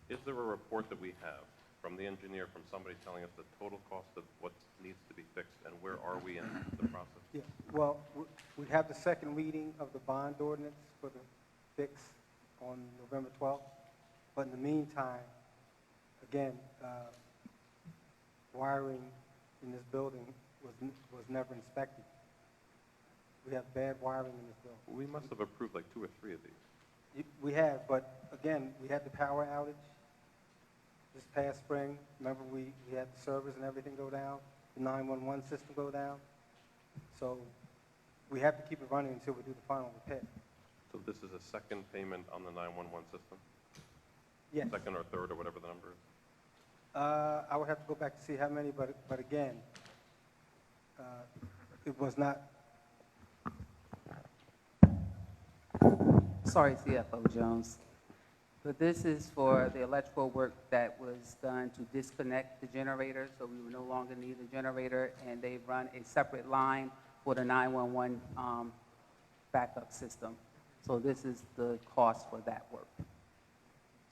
is there a report that we have from the engineer, from somebody telling us the total cost of what needs to be fixed, and where are we in the process? yeah, well, we have the second reading of the bond ordinance for the fix on November 12th. But in the meantime, again, wiring in this building was never inspected. We have bad wiring in this building. We must have approved like 2 or 3 of these. We have, but again, we had the power outage this past spring. Remember, we had the servers and everything go down, the 911 system go down. So we have to keep it running until we do the final repair. So this is a second payment on the 911 system? Yes. Second or third or whatever the number is? I would have to go back to see how many, but again, it was not. Sorry, CFO Jones. But this is for the electrical work that was done to disconnect the generator, so we would no longer need the generator, and they run a separate line for the 911 backup system. So this is the cost for that work.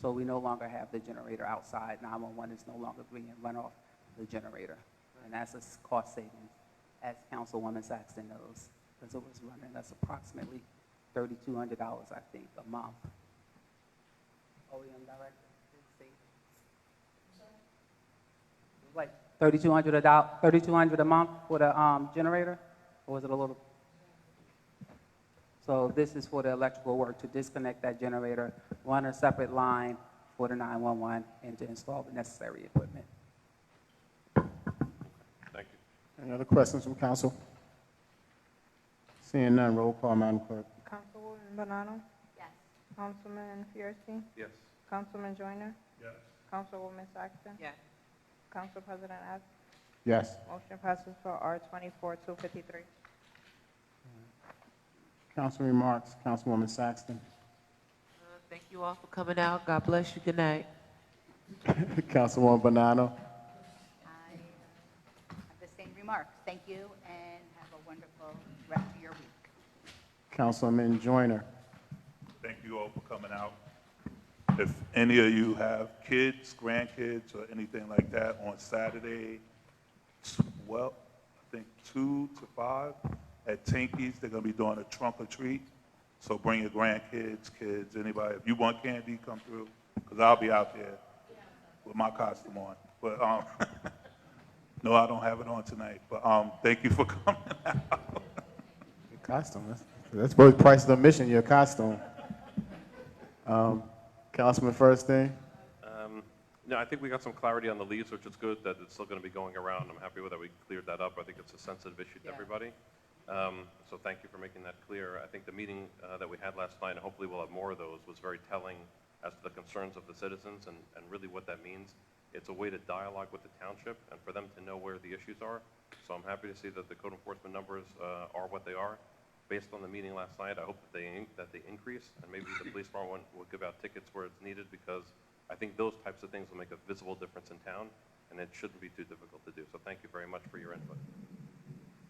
So we no longer have the generator outside. 911 is no longer being run off the generator. And that's a cost savings, as Councilwoman Saxton knows, because it was running us approximately $3,200, I think, a month. OEM director, like $3,200 a month for the generator, or was it a little? So this is for the electrical work to disconnect that generator, run a separate line for the 911, and to install the necessary equipment. Thank you. Any other questions from council? Seeing none, roll call, Madam Clerk. Councilwoman Bonanno? Yes. Councilman Fierstein? Yes. Councilman Joyner? Yes. Councilwoman Saxton? Yes. Council President Epps? Yes. Motion passes for R 24-253. Council remarks, Councilwoman Saxton. Thank you all for coming out. God bless you. Good night. Councilwoman Bonanno. I have the same remarks. Thank you, and have a wonderful rest of your week. Councilman Joyner. Thank you all for coming out. If any of you have kids, grandkids, or anything like that on Saturday, well, I think 2 to 5 at Tinky's, they're going to be doing a trunk or treat. So bring your grandkids, kids, anybody. If you want candy, come through, because I'll be out there with my costume on. But no, I don't have it on tonight. But thank you for coming out. Your costume. That's worth the price of admission, your costume. Councilman Fierstein. No, I think we got some clarity on the leaves, which is good, that it's still going to be going around. I'm happy with that we cleared that up. I think it's a sensitive issue to everybody. So thank you for making that clear. I think the meeting that we had last night, and hopefully we'll have more of those, was very telling as to the concerns of the citizens and really what that means. It's a way to dialogue with the township and for them to know where the issues are. So I'm happy to see that the code enforcement numbers are what they are. Based on the meeting last night, I hope that they increase, and maybe the police department will give out tickets where it's needed, because I think those types of things will make a visible difference in town, and it shouldn't be too difficult to do. So thank you very much for your input.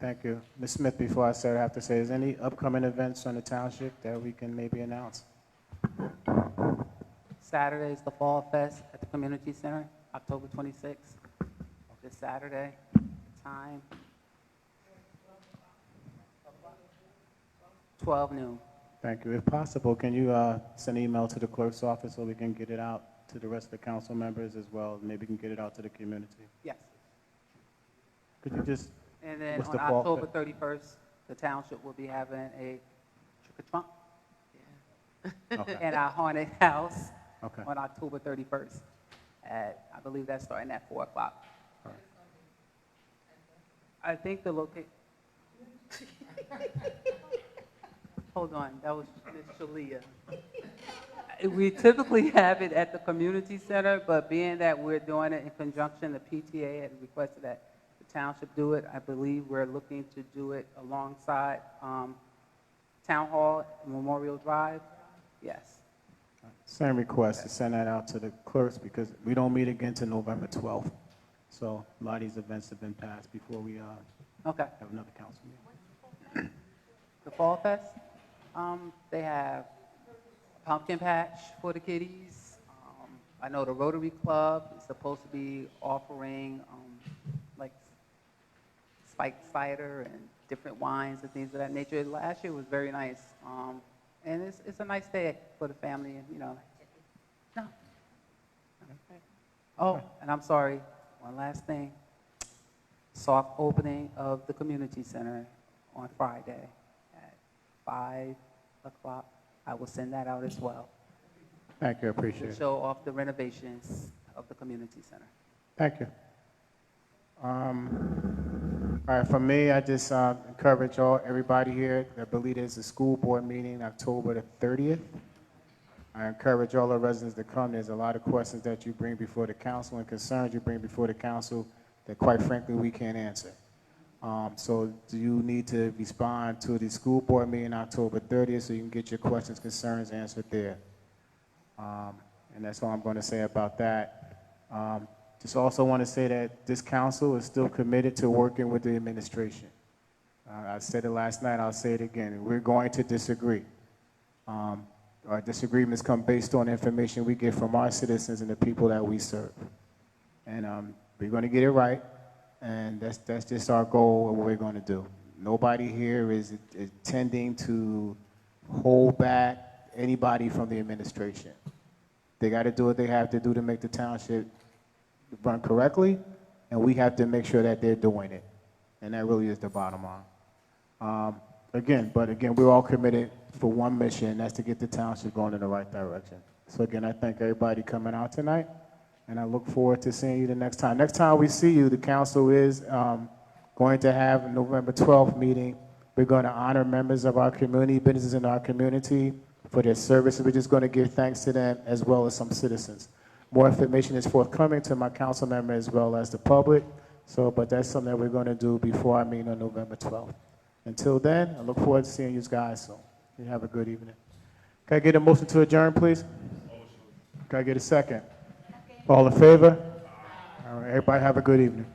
Thank you. Ms. Smith, before I start, I have to say, is any upcoming events on the township that we can maybe announce? Saturday is the Fall Fest at the Community Center, October 26th. This Saturday, time 12 noon. Thank you. If possible, can you send an email to the clerk's office so we can get it out to the rest of the council members as well? Maybe we can get it out to the community. Yes. Could you just, And then what's on the fall October fit? 31st, the township will be having a trick-or-trunk Okay. in our haunted house Okay. on October 31st. I believe that's starting at 4 o'clock. I think the location. Hold on, that was Ms. Shalia. We typically have it at the community center, but being that we're doing it in conjunction, the PTA had requested that the township do it. I believe we're looking to do it alongside Town Hall, Memorial Drive. Yes. Same request to send that out to the clerks because we don't meet again till November 12th. So a lot of these events have been passed before we Okay. have another council meeting. The Fall Fest, they have pumpkin patch for the kiddies. I know the Rotary Club is supposed to be offering like spiked cider and different wines and things of that nature. Last year was very nice, and it's a nice day for the family, and you know. No. Oh, and I'm sorry. One last thing. Soft opening of the community center on Friday at 5 o'clock. I will send that out as well. Thank you, I appreciate To it. show off the renovations of the community center. Thank you. All right, for me, I just encourage everybody here. I believe there's a school board meeting October the 30th. I encourage all the residents to come. There's a lot of questions that you bring before the council and concerns you bring before the council that, quite frankly, we can't answer. So you need to respond to the school board meeting October 30th so you can get your questions, concerns answered there. And that's all I'm going to say about that. Just also want to say that this council is still committed to working with the administration. I said it last night, I'll say it again. We're going to disagree. Our disagreements come based on information we get from our citizens and the people that we serve. And we're going to get it right, and that's just our goal of what we're going to do. Nobody here is intending to hold back anybody from the administration. They got to do what they have to do to make the township run correctly, and we have to make sure that they're doing it. And that really is the bottom line. Again, we're all committed for one mission, and that's to get the township going in the right direction. So again, I thank everybody coming out tonight, and I look forward to seeing you the next time. Next time we see you, the council is going to have a November 12th meeting. We're going to honor members of our community, businesses in our community for their service. We're just going to give thanks to them as well as some citizens. More information is forthcoming to my council member as well as the public. But that's something that we're going to do before our meeting on November 12th. Until then, I look forward to seeing you guys soon. You have a good evening. Can I get a motion to adjourn, please? Can I get a second? All in favor? All right, everybody have a good evening.